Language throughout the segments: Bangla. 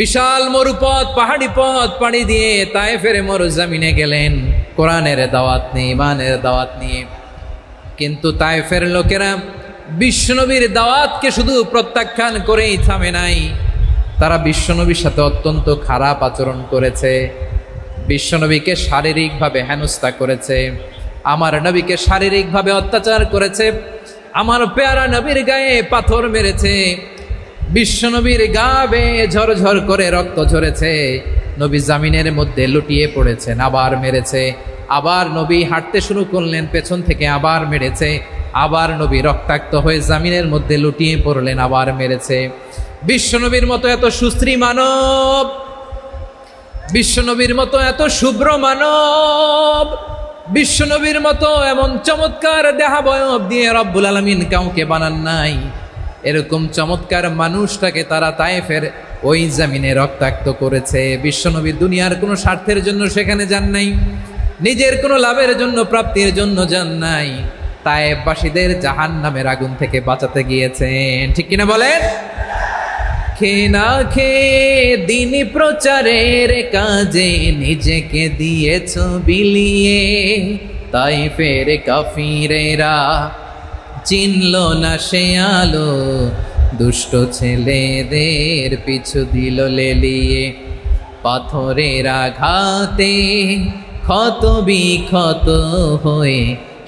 বিশাল মরুপথ, পাহাড়ি পথ পাড়ি দিয়ে তায়েফের মরুজমিনে গেলেন কোরআনের দাওয়াত নিয়ে, ইমানের দাওয়াত নিয়ে। কিন্তু তায়েফের লোকেরা বিশ্বনবীর দাওয়াতকে শুধু প্রত্যাখ্যান করেই থামে নাই, তারা বিশ্বনবীর সাথে অত্যন্ত খারাপ আচরণ করেছে। বিশ্বনবীকে শারীরিকভাবে হেনস্থা করেছে, আমার নবীকে শারীরিকভাবে অত্যাচার করেছে, আমার পেয়ারা নবীর গায়ে পাথর মেরেছে, বিশ্বনবীর গা বেয়ে ঝরঝর করে রক্ত ঝরেছে, নবী জামিনের মধ্যে লুটিয়ে পড়েছেন, আবার মেরেছে, আবার নবী হাঁটতে শুরু করলেন, পেছন থেকে আবার মেরেছে, আবার নবী রক্তাক্ত হয়ে জামিনের মধ্যে লুটিয়ে পড়লেন, আবার মেরেছে। বিশ্বনবীর মতো এত সুশ্রী মানব, বিশ্বনবীর মতো এত শুভ্র মানব, বিশ্বনবীর মতো এমন চমৎকার দেহাবয়ব দিয়ে রব্বুল আলামিন কাউকে বানান নাই। এরকম চমৎকার মানুষটাকে তারা তায়েফের ওই জমিনে রক্তাক্ত করেছে। বিশ্বনবী দুনিয়ার কোনো স্বার্থের জন্য সেখানে যান নাই, নিজের কোনো লাভের জন্য, প্রাপ্তির জন্য যান নাই, তায়েফবাসীদের জাহান্নামের আগুন থেকে বাঁচাতে গিয়েছেন। ঠিক কিনা বলেন? খেয়ে না খেয়ে দিন প্রচারের কাজে নিজেকে দিয়েছ বিলিয়ে, তায়েফের কাফিরেরা চিনল না সে আলো, দুষ্ট ছেলেদের পিছু দিল লেলিয়ে, পাথরের আঘাতে ক্ষত বিক্ষত হয়ে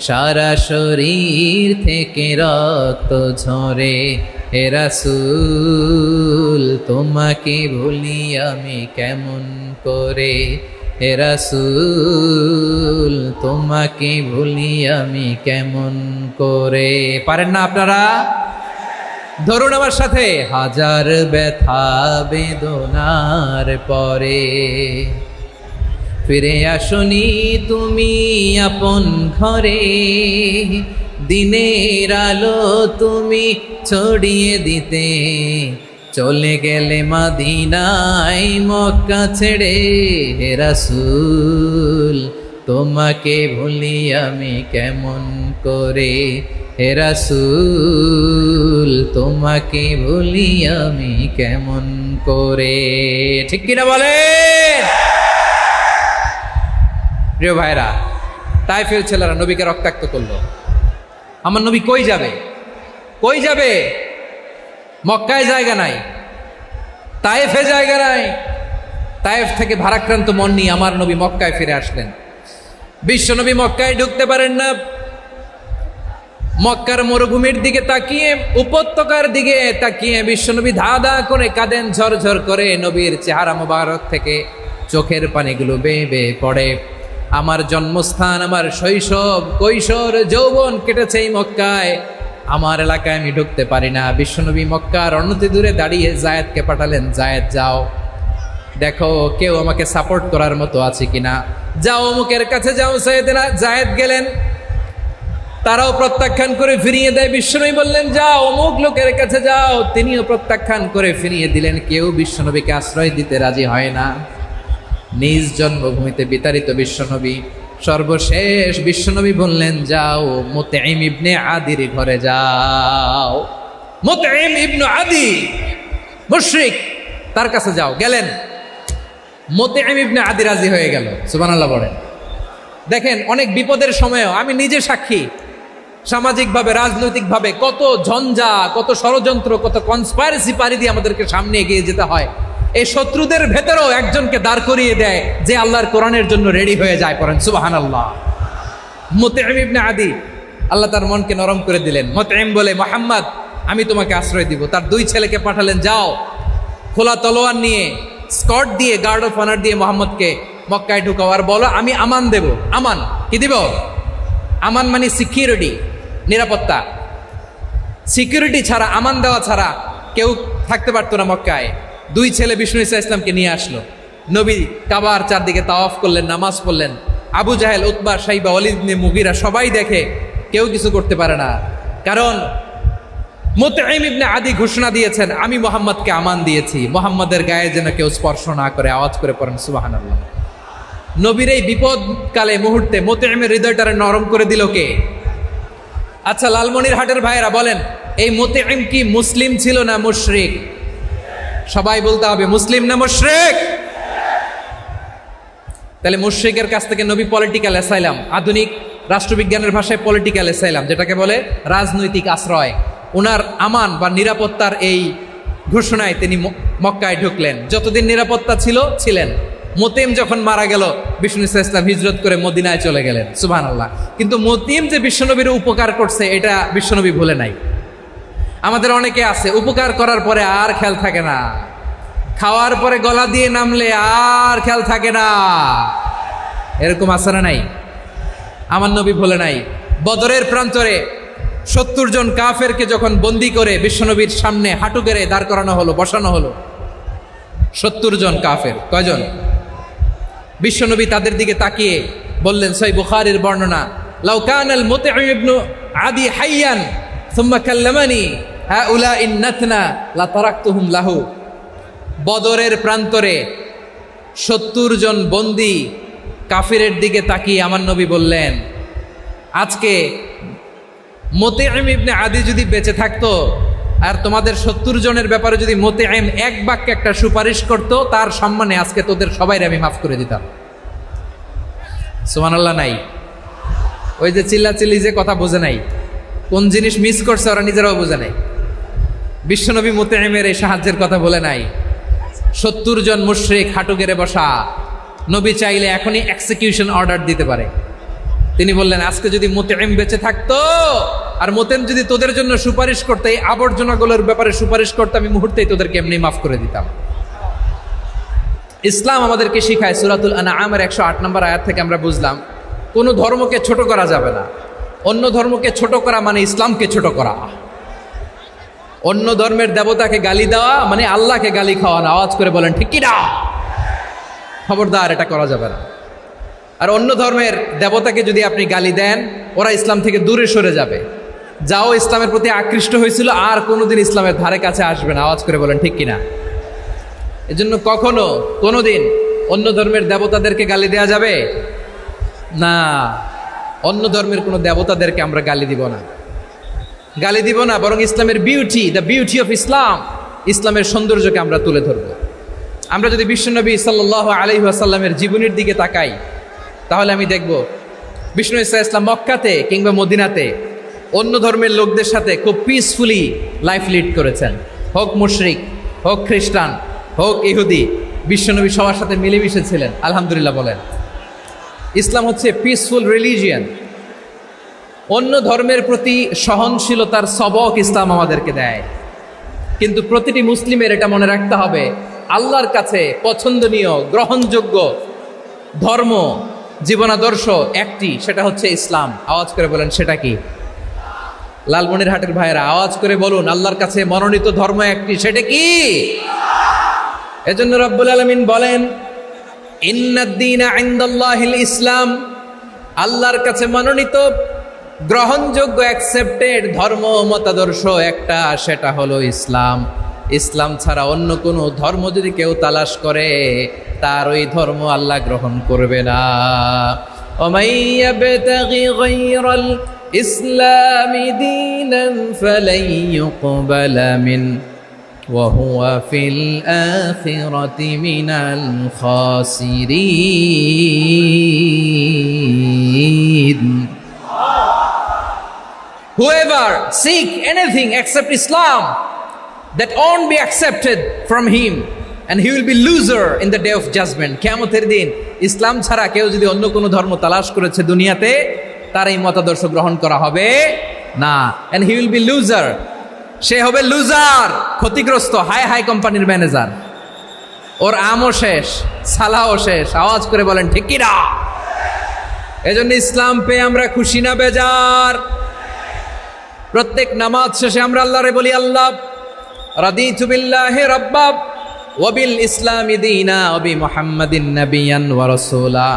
সারা শরীর থেকে রক্ত ঝরে। হে রাসূল তোমাকে ভুলি আমি কেমন করে, হে রাসূল তোমাকে ভুলি আমি কেমন করে। পারেন না আপনারা? ধরুন আমার সাথে, হাজার ব্যথা বেদনার পরে ফিরে আসনি তুমি আপন ঘরে, দিনের আলো তুমি ছড়িয়ে দিতে চলে গেলে মদিনায় মক্কা ছেড়ে। হে রাসূল তোমাকে ভুলি আমি কেমন করে, হে রাসূল তোমাকে ভুলি আমি কেমন করে। ঠিক কিনা বলে? প্রিয় ভাইরা, তায়েফের ছেলেরা নবীকে রক্তাক্ত করলো। আমার নবী কই যাবে? কই যাবে? মক্কায় জায়গা নাই, তায়েফে জায়গা নাই। তায়েফ থেকে ভারাক্রান্ত মন নিয়ে আমার নবী মক্কায় ফিরে আসলেন। বিশ্ব নবী মক্কায় ঢুকতে পারেন না। মক্কার মরুভূমির দিকে তাকিয়ে, উপত্যকার দিকে তাকিয়ে বিশ্বনবী ধা ধা করে কাঁদেন, ঝরঝর করে। নবীর চেহারা মোবারক থেকে চোখের পানিগুলো বেয়ে বেয়ে পড়ে। আমার জন্মস্থান, আমার শৈশব, কৈশোর, যৌবন কেটেছে এই মক্কায়, আমার এলাকায় আমি ঢুকতে পারি না। বিশ্বনবী মক্কার অনতি দূরে দাঁড়িয়ে জায়েদকে পাঠালেন, জায়েদ যাও দেখো কেউ আমাকে সাপোর্ট করার মতো আছে কিনা, যাও অমুকের কাছে যাও। জায়েদ গেলেন, তারাও প্রত্যাখ্যান করে ফিরিয়ে দেয়। বিশ্বনবী বললেন যাও অমুক লোকের কাছে যাও, তিনিও প্রত্যাখ্যান করে ফিরিয়ে দিলেন। কেউ বিশ্বনবীকে আশ্রয় দিতে রাজি হয় না। নিজ জন্মভূমিতে বিতাড়িত বিশ্বনবী, সর্বশেষ বিশ্বনবী বললেন যাও মুতঈম ইবনে আদির ঘরে যাও। মুতঈম ইবনে আদি মুশরিক, তার কাছে যাও। গেলেন, মুতঈম ইবনে আদি রাজি হয়ে গেল। সুবহানাল্লাহ বলেন। দেখেন, অনেক বিপদের সময়ও আমি নিজে সাক্ষী, সামাজিকভাবে, রাজনৈতিকভাবে কত ঝঞ্ঝা, কত ষড়যন্ত্র, কত কনস্পাইরেসি পাড়ি দিয়ে আমাদেরকে সামনে এগিয়ে যেতে হয়। এই শত্রুদের ভেতরেও একজনকে দাঁড় করিয়ে দেয় যে আল্লাহর কোরআনের জন্য রেডি হয়ে যায়। পড়েন সুবহানাল্লাহ। মুতঈম ইবনে আদি, আল্লাহ তার মনকে নরম করে দিলেন। মুতঈম বলে, মুহাম্মদ আমি তোমাকে আশ্রয় দিব। তার দুই ছেলেকে পাঠালেন, যাও খোলা তলোয়ার নিয়ে, স্কট দিয়ে, গার্ড অফ অনার দিয়ে মোহাম্মদকে মক্কায় ঢুকাও, আর বলো আমি আমান দেব। আমান কি দিব? আমান মানে সিকিউরিটি, নিরাপত্তা। সিকিউরিটি ছাড়া, আমান দেওয়া ছাড়া কেউ থাকতে পারতো না মক্কায়। দুই ছেলে বিষ্ণু ইসা ইসলামকে নিয়ে আসলো। নবী কাবার চারদিকে তাওয়াফ করলেন, নামাজ পড়লেন। আবু জাহেল, উতবা, শাইবা, ওয়ালিদ ইবনে মুগীরা সবাই দেখে, কেউ কিছু করতে পারে না। কারণ মুতঈম ইবনে আদি ঘোষণা দিয়েছেন আমি মুহাম্মদকে আমান দিয়েছি, মুহাম্মদের গায়ে যেন কেউ স্পর্শ না করে। আওয়াজ করে পড়েন সুবহানাল্লাহ। নবীর এই বিপদকালে মুহূর্তে মুতঈমের হৃদয়টারে নরম করে দিল কে? আচ্ছা, লালমনিরহাটের ভাইয়েরা বলেন, এই মুতঈম কি মুসলিম ছিল না মুশরিক? সবাই বলতে হবে মুসলিম না মুশরিক। তাহলে মুশরিকের কাছ থেকে নবী পলিটিক্যাল অ্যাসাইলাম, আধুনিক রাষ্ট্রবিজ্ঞানের ভাষায় পলিটিক্যাল অ্যাসাইলাম, যেটাকে বলে রাজনৈতিক আশ্রয়, ওনার আমান বা নিরাপত্তার এই ঘোষণায় তিনি মক্কায় ঢুকলেন। যতদিন নিরাপত্তা ছিলেন। মোতিম যখন মারা গেল, বিষ্ণু ইসলাম হিজরত করে মদিনায় চলে গেলেন, সুবহানাল্লাহ। কিন্তু মোতিম যে বিশ্বনবীর উপকার করছে এটা বিশ্বনবী ভুলে নাই। আমাদের অনেকে আছে উপকার করার পরে আর খেয়াল থাকে না, খাওয়ার পরে গলা দিয়ে নামলে আর খেয়াল থাকে না, এরকম আছে না নাই? আমার নবী ভুলে নাই। বদরের প্রান্তরে 70 জন কাফেরকে যখন বন্দি করে বিশ্বনবীর সামনে হাঁটু গেড়ে দাঁড় করানো হলো, বসানো হলো, 70 জন কাফের। কয়জন? বিশ্বনবী তাদের দিকে তাকিয়ে বললেন, সহিহ বুখারীর বর্ণনা, লাউ কানাল মুতঈম ইবনে আদি হাইয়ান সুম্মা কাল্লামানি হাউলাই নাতনা লা তারাকতুহুম লাহু। বদরের প্রান্তরে 70 জন বন্দি কাফিরের দিকে তাকিয়ে আমার নবী বললেন, আজকে মুতঈম ইবনে আদি যদি বেঁচে থাকতো আর তোমাদের 70 জনের ব্যাপারে যদি মুতঈম এক বাক্যে একটা সুপারিশ করত, তার সম্মানে আজকে তোদের সবাইকে আমি মাফ করে দিতাম। সুবহানাল্লাহ নাই? ওই যে চিল্লাচিল্লি যে কথা বোঝে নাই, কোন জিনিস মিস করছে ওরা নিজেরাও বোঝে নাই। বিশ্বনবী মুতঈমের এই সাহায্যের কথা বলে নাই। 70 জন মুশরিক হাঁটু গেড়ে বসা, নবী চাইলে এখনই এক্সিকিউশন অর্ডার দিতে পারে। তিনি বললেন, আজকে যদি মুতঈম বেঁচে থাকতো আর মুতঈম যদি তোদের জন্য সুপারিশ করতে, এই আবর্জনাগুলোর ব্যাপারে সুপারিশ করতে, আমি মুহূর্তেই তোদেরকে এমনি মাফ করে দিতাম। ইসলাম আমাদেরকে শিখায়, সূরাতুল আনআমের 108 নম্বর আয়াত থেকে আমরা বুঝলাম, কোনো ধর্মকে ছোট করা যাবে না। অন্য ধর্মকে ছোট করা মানে ইসলামকে ছোট করা। অন্য ধর্মের দেবতাকে গালি দেওয়া মানে আল্লাহকে গালি খাওয়ানো। আওয়াজ করে বলেন ঠিক কি না? খবরদার, এটা করা যাবে না। আর অন্য ধর্মের দেবতাকে যদি আপনি গালি দেন, ওরা ইসলাম থেকে দূরে সরে যাবে। যাও ইসলামের প্রতি আকৃষ্ট হয়েছিল আর কোনোদিন ইসলামের ধারে কাছে আসবে না। আওয়াজ করে বলেন ঠিক কিনা? এজন্য কখনো কোনোদিন অন্য ধর্মের দেবতাদেরকে গালি দেওয়া যাবে না। অন্য ধর্মের কোনো দেবতাদেরকে আমরা গালি দিব না, গালি দিব না, বরং ইসলামের beauty, the beauty of Islam, ইসলামের সৌন্দর্যকে আমরা তুলে ধরব। আমরা যদি বিশ্বনবী সাল্লাল্লাহু আলাইহি ওয়াসাল্লামের জীবনের দিকে তাকাই, তাহলে আমি দেখব বিষ্ণু ইসলাম মক্কাতে কিংবা মদিনাতে অন্য ধর্মের লোকদের সাথে খুব পিসফুলি লাইফ লিড করেছেন। হোক মুশরিক, হোক খ্রিস্টান, হোক ইহুদি, বিশ্বনবী সবার সাথে মিলেমিশে ছিলেন। আলহামদুলিল্লাহ বলেন। ইসলাম হচ্ছে পিসফুল রিলিজিয়ান। অন্য ধর্মের প্রতি সহনশীলতার সবক ইসলাম আমাদেরকে দেয়। কিন্তু প্রতিটি মুসলিমের এটা মনে রাখতে হবে, আল্লাহর কাছে পছন্দনীয় গ্রহণযোগ্য ধর্ম, জীবনাদর্শ একটি, সেটা হচ্ছে ইসলাম। আওয়াজ করে বলেন সেটা কি? লালমনিরহাটের ভাইয়েরা আওয়াজ করে বলুন, আল্লাহর কাছে মনোনীত ধর্ম একটি, সেটা কি? এজন্য রব্বুল আলামিন বলেন, ইন্নাদ-দীনা ইনদাল্লাহিল ইসলাম, আল্লাহর কাছে মনোনীত গ্রহণযোগ্য অ্যাকসেপ্টেড ধর্ম মতাদর্শ একটা, সেটা হলো ইসলাম। ইসলাম ছাড়া অন্য কোনো ধর্ম যদি কেউ তালাশ করে, তার ওই ধর্ম আল্লাহ গ্রহণ করবে না। ওমাই ইয়াবতাগি গায়রাল ইসলামি দীনান ফালাই ইউকবালা মিন ওয়া হুয়া ফিল আখিরাতি মিনাল খাসিরিন। Whoever seek anything except Islam, that won't be accepted from him, and he will be loser in the day of judgment. কিয়ামতের দিন ইসলাম ছাড়া কেউ যদি অন্য কোনো ধর্ম তালাশ করেছে দুনিয়াতে, তার এই মতাদর্শ গ্রহণ করা হবে না। and he will be loser, সে হবে লুজার, ক্ষতিগ্রস্ত। হাই হাই কোম্পানির ম্যানেজার, ওর আমও শেষ, সালাও শেষ। আওয়াজ করে বলেন ঠিক কি না? এজন্য ইসলাম পেয়ে আমরা খুশি না বেজার? প্রত্যেক নামাজ শেষে আমরা আল্লাহরে বলি, আল্লাহ রাদিতু বিল্লাহি রাব্বা ওয়া বিল ইসলামি দীনা ওয়া বি মুহাম্মাদিন নাবিয়ান ওয়া রাসূলা।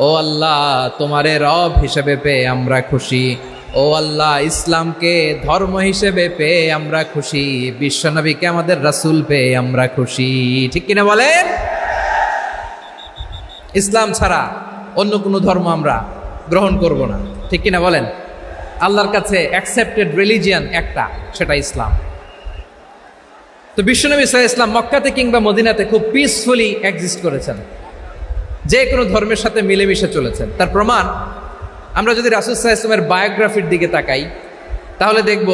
ও আল্লাহ, তোমারে রব হিসেবে পেয়ে আমরা খুশি। ও আল্লাহ, ইসলামকে ধর্ম হিসেবে পেয়ে আমরা খুশি। বিশ্বনবীকে আমাদের রাসূল পেয়ে আমরা খুশি। ঠিক কিনা বলেন? ইসলাম ছাড়া অন্য কোনো ধর্ম আমরা গ্রহণ করব না। ঠিক কিনা বলেন? আল্লাহর কাছে অ্যাকসেপ্টেড রিলিজিয়ান একটা, সেটা ইসলাম। তো বিশ্বনবী সাল্লাল্লাহু আলাইহি ওয়াসাল্লাম মক্কাতে কিংবা মদিনাতে খুব পিসফুলি এক্সিস্ট করেছেন, যে কোনো ধর্মের সাথে মিলেমিশে চলেছেন। তার প্রমাণ আমরা যদি রাসূল সাল্লাল্লাহু আলাইহি ওয়াসাল্লামের বায়োগ্রাফির দিকে তাকাই, তাহলে দেখব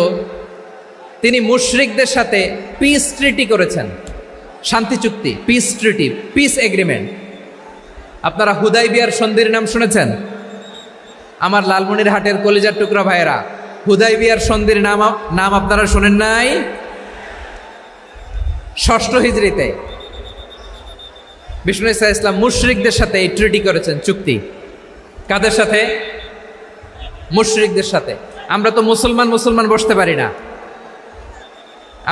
তিনি মুশরিকদের সাথে পিস ট্রিটি করেছেন, শান্তি চুক্তি, পিস ট্রিটি, পিস এগ্রিমেন্ট। আপনারা হুদাইবিয়ার সন্ধির নাম শুনেছেন? আমার লালমনিরহাটের কলিজার টুকরা ভাইয়েরা, হুদাইবিয়ার সন্ধির নাম আপনারা শোনেন নাই? ষষ্ঠ হিজরিতে বিষ্ণু ঈসা ইসলাম মুশরিকদের সাথে এই ট্রিটি করেছেন, চুক্তি। কাদের সাথে? মুশরিকদের সাথে। আমরা তো মুসলমান বসতে পারি না,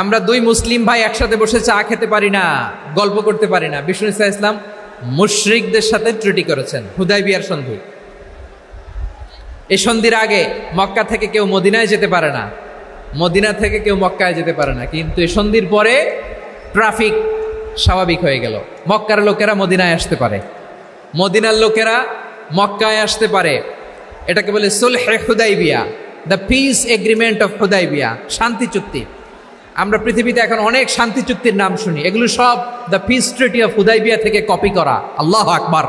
আমরা দুই মুসলিম ভাই একসাথে বসে চা খেতে পারি না, গল্প করতে পারি না। বিষ্ণু ঈসা ইসলাম মুশরিকদের সাথে ট্রিটি করেছেন, হুদাইবিয়ার সন্ধি। এই সন্ধির আগে মক্কা থেকে কেউ মদিনায় যেতে পারে না, মদিনা থেকে কেউ মক্কায় যেতে পারে না। কিন্তু এই সন্ধির পরে ট্রাফিক স্বাভাবিক হয়ে গেল, মক্কার লোকেরা মদিনায় আসতে পারে, মদিনার লোকেরা মক্কায় আসতে পারে। এটাকে বলে সুলহে Hudaibiya, the peace agreement of Hudaibiya, শান্তি চুক্তি। আমরা পৃথিবীতে এখন অনেক শান্তি চুক্তির নাম শুনি, এগুলো সব the piece treaty of Hudaibiya থেকে কপি করা। আল্লাহু আকবার।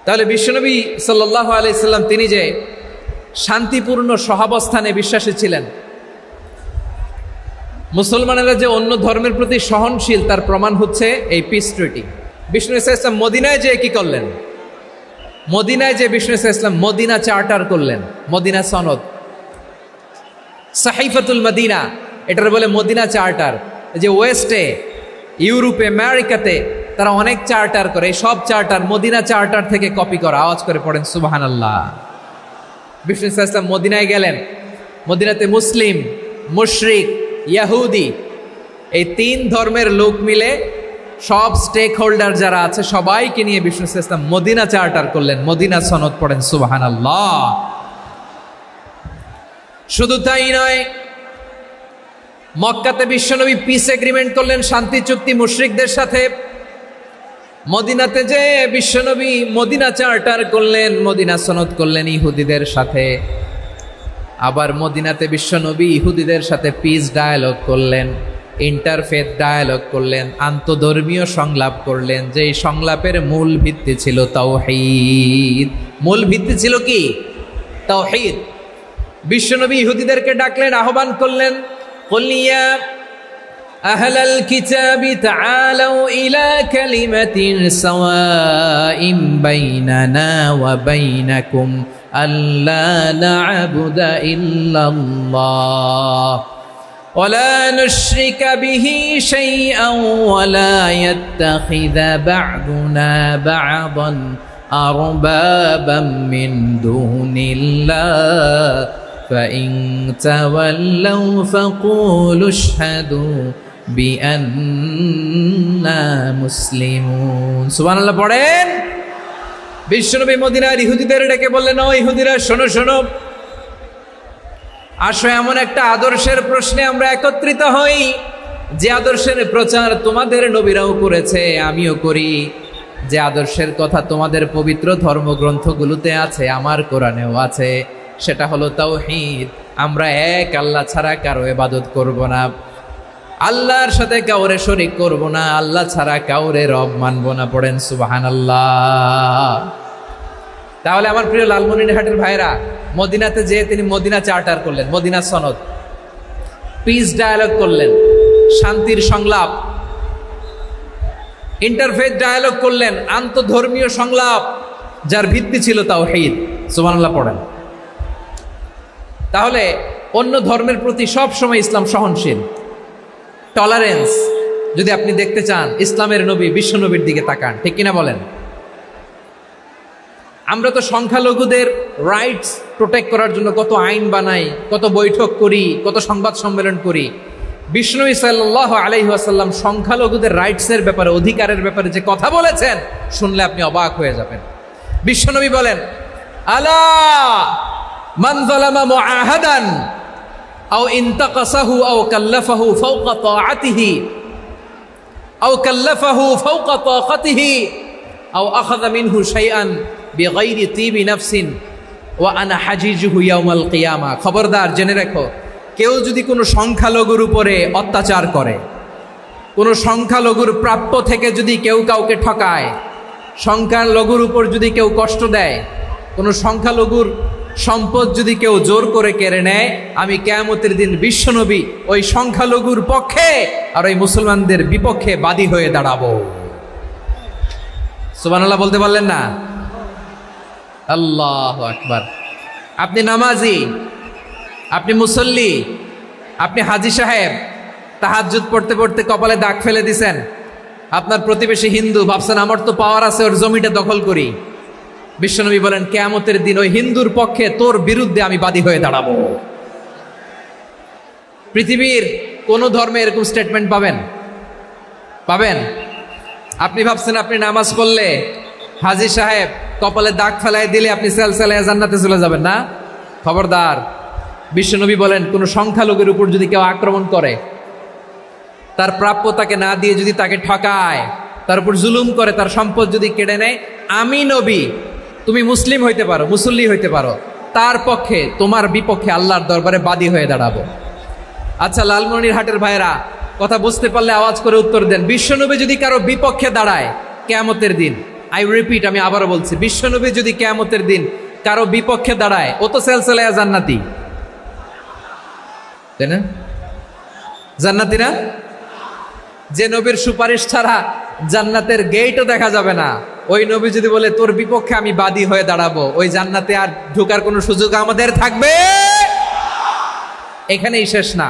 তাহলে বিশ্বনবী সাল্লাল্লাহু আলাইহি সাল্লাম তিনি যে শান্তিপূর্ণ সহাবস্থানে বিশ্বাসী ছিলেন, মুসলমানেরা যে অন্য ধর্মের প্রতি সহনশীল, তার প্রমাণ হচ্ছে এই পিস ট্রিটি। বিষ্ণু ঈসা ইসলাম মদিনায় যে কি করলেন? মদিনায় যে বিষ্ণু ঈসা ইসলাম মদিনা চার্টার করলেন, মদিনা সনদ, সাহিফাতুল মদিনা, এটার বলে মদিনা চার্টার। যে ওয়েস্টে, ইউরোপে, আমেরিকাতে তারা অনেক চার্টার করে, এই সব চার্টার মদিনা চার্টার থেকে কপি করা। আওয়াজ করে পড়েন সুবহানাল্লাহ। বিষ্ণু ঈসা ইসলাম মদিনায় গেলেন, মদিনাতে মুসলিম, মুশরিক, ইয়াহুদি, এই তিন ধর্মের লোক মিলে সব স্টেক হোল্ডার যারা আছে সবাইকে নিয়ে বিষ্ণু ঈসা ইসলাম মদিনা চার্টার করলেন, মদিনা সনদ। পড়েন সুবহানাল্লাহ। শুধু তাই নয়, মক্কাতে বিশ্বনবী পিস এগ্রিমেন্ট করলেন, শান্তি চুক্তি মুশরিকদের সাথে। মদিনাতে যে বিশ্বনবী মদিনা চার্টার করলেন, মদিনা সনদ করলেন ইহুদিদের সাথে। আবার মদিনাতে বিশ্বনবী ইহুদিদের সাথে পিস ডায়ালগ করলেন, ইন্টারফেথ ডায়ালগ করলেন, আন্তধর্মীয় সংলাপ করলেন। যেই সংলাপের মূল ভিত্তি ছিল তাওহীদ। মূল ভিত্তি ছিল কি? তাওহীদ। বিশ্বনবী ইহুদিদেরকে ডাকলেন, আহ্বান করলেন, কুল ইয়া আহলাল কিতাবি তাআলাউ ইলা কালিমাতিন সাওয়াইন বাইনানা ওয়া বাইনাকুম আল্লা না'বুদা ইল্লাল্লাহ ওয়া লা নুশরিকা বিহি শাইআন ওয়া লা ইয়াত্তাখিযা বা'দুনা বা'দান আরবাবাম মিন দুনিল্লাহ فإن تولوا فقولوا اشهدوا بأننا مسلمون। সুবহানাল্লাহ পড়েন। বিশ্বনবী মদিনার ইহুদিদের ডেকে বললেন, ও ইহুদিরা, শোনো শোনো, আসো এমন একটা আদর্শের প্রশ্নে আমরা একত্রিত হই, যে আদর্শের প্রচার তোমাদের নবীরাও করেছে, আমিও করি, যে আদর্শের কথা তোমাদের পবিত্র ধর্মগ্রন্থগুলোতে আছে, আমার কোরআনেও আছে। সেটা হলো তাওহীদ। আমরা এক আল্লাহ ছাড়া কারো ইবাদত করব না, আল্লাহর সাথে কাউরে শরীক করব না, আল্লাহ ছাড়া কাউরে রব মানব না। পড়েন সুবহানাল্লাহ। তাহলে আমার প্রিয় লালমনিরহাটের ভাইরা, মদিনাতে যেয়ে তিনি মদিনা চার্টার করলেন, মদিনা সনদ, পিস ডায়ালগ করলেন, শান্তির সংলাপ, ইন্টারফেথ ডায়ালগ করলেন, আন্তধর্মীয় সংলাপ, যার ভিত্তি ছিল তাওহীদ। সুবহানাল্লাহ পড়েন। তাহলে অন্য ধর্মের প্রতি সব সময় ইসলাম সহনশীল, টলারেন্স। যদি আপনি দেখতে চান ইসলামের নবী বিশ্ব নবীর দিকে তাকান, ঠিক কিনা বলেন? আমরা তো সংখ্যালঘুদের রাইটস প্রোটেক্ট করার জন্য কত আইন বানাই, কত বৈঠক করি, কত সংবাদ সম্মেলন করি। বিষ্ণু সাল্লাল্লাহু আলাইহি ওয়াসাল্লাম সংখ্যালঘুদের রাইটসের ব্যাপারে, অধিকারের ব্যাপারে যে কথা বলেছেন, শুনলে আপনি অবাক হয়ে যাবেন। বিশ্বনবী বলেন, আলা মান যালামা মুআহাদান আও ইনতাকাসাহু আও কাল্লাফাহু ফাওকা তাআতিহি আও কাল্লাফাহু ফাওকা তাকাতিহি আও আখাযা মিনহু শাইআন বিগাইরি তিবি নাফসিন ওয়া আনা হাজিজুহু ইয়াউমাল কিয়ামা। খবরদার, জেনে রাখো, কেউ যদি কোনো সংখ্যালঘুর উপরে অত্যাচার করে, কোনো সংখ্যালঘুর প্রাপ্য থেকে যদি কেউ কাউকে ঠকায়, সংখ্যালঘুর উপর যদি কেউ কষ্ট দেয়, কোনো সংখ্যালঘুর সম্পদ যদি কেউ জোর করে কেড়ে নেয়, আমি কিয়ামতের দিন বিশ্বনবী ওই সংখ্যালঘুর পক্ষে আর ওই মুসলমানদের বিপক্ষে বাদী হয়ে দাঁড়াবো। সুবহানাল্লাহ বলতে পারলেন না? আল্লাহু আকবার। আপনি নামাজি, আপনি মুসল্লি, আপনি হাজী সাহেব, তাহাজ্জুদ পড়তে পড়তে কপালে দাগ ফেলে দিছেন, আপনার প্রতিবেশী হিন্দু, ভাবছেন আমার তো পাওয়ার আছে, ওর জমিটা দখল করি। বিশ্বনবী বলেন কিয়ামতের দিন ওই হিন্দুর পক্ষে তোর বিরুদ্ধে আমি বাদী হয়ে দাঁড়াবো। পৃথিবীর কোন ধর্মে এরকম স্টেটমেন্ট পাবেন? পাবেন? আপনি ভাবছেন আপনি নামাজ পড়লে হাজী সাহেব কপালে দাগ ফেলায় দিলে আপনি সেলসেলায় জান্নাতে চলে যাবেন না? খবরদার। বিশ্বনবী বলেন কোন সংখ্যালঘুর উপর যদি কেউ আক্রমণ করে, তার প্রাপ্য তাকে না দিয়ে যদি তাকে ঠকায়, তার উপর জুলুম করে, তার সম্পদ যদি কেড়ে নেয়, আমি নবী, তুমি মুসলিম হইতে পারো, মুসল্লি হইতে পারো, তার পক্ষে তোমার বিপক্ষে আল্লাহর দরবারে বাদী হয়ে দাঁড়াবো। আচ্ছা লালমনিরহাটের ভাইরা, কথা বুঝতে পারলে আওয়াজ করে উত্তর দেন। বিশ্বনবী যদি কারো বিপক্ষে দাঁড়ায় কিয়ামতের দিন, আই রিপিট, আমি আবারও বলছি, বিশ্বনবী যদি কিয়ামতের দিন কারো বিপক্ষে দাঁড়ায়, ও তো সেলসেলায়া জান্নাতি, তাই না? জান্নাতি না? যে নবীর সুপারিশ ছাড়া জান্নাতের গেটও দেখা যাবে না, ওই নবী যদি বলে তোর বিপক্ষে আমি বাদী হয়ে দাঁড়াবো, ওই জান্নাতে আর ঢোকার কোনো সুযোগ আমাদের থাকবে? এখানেই শেষ না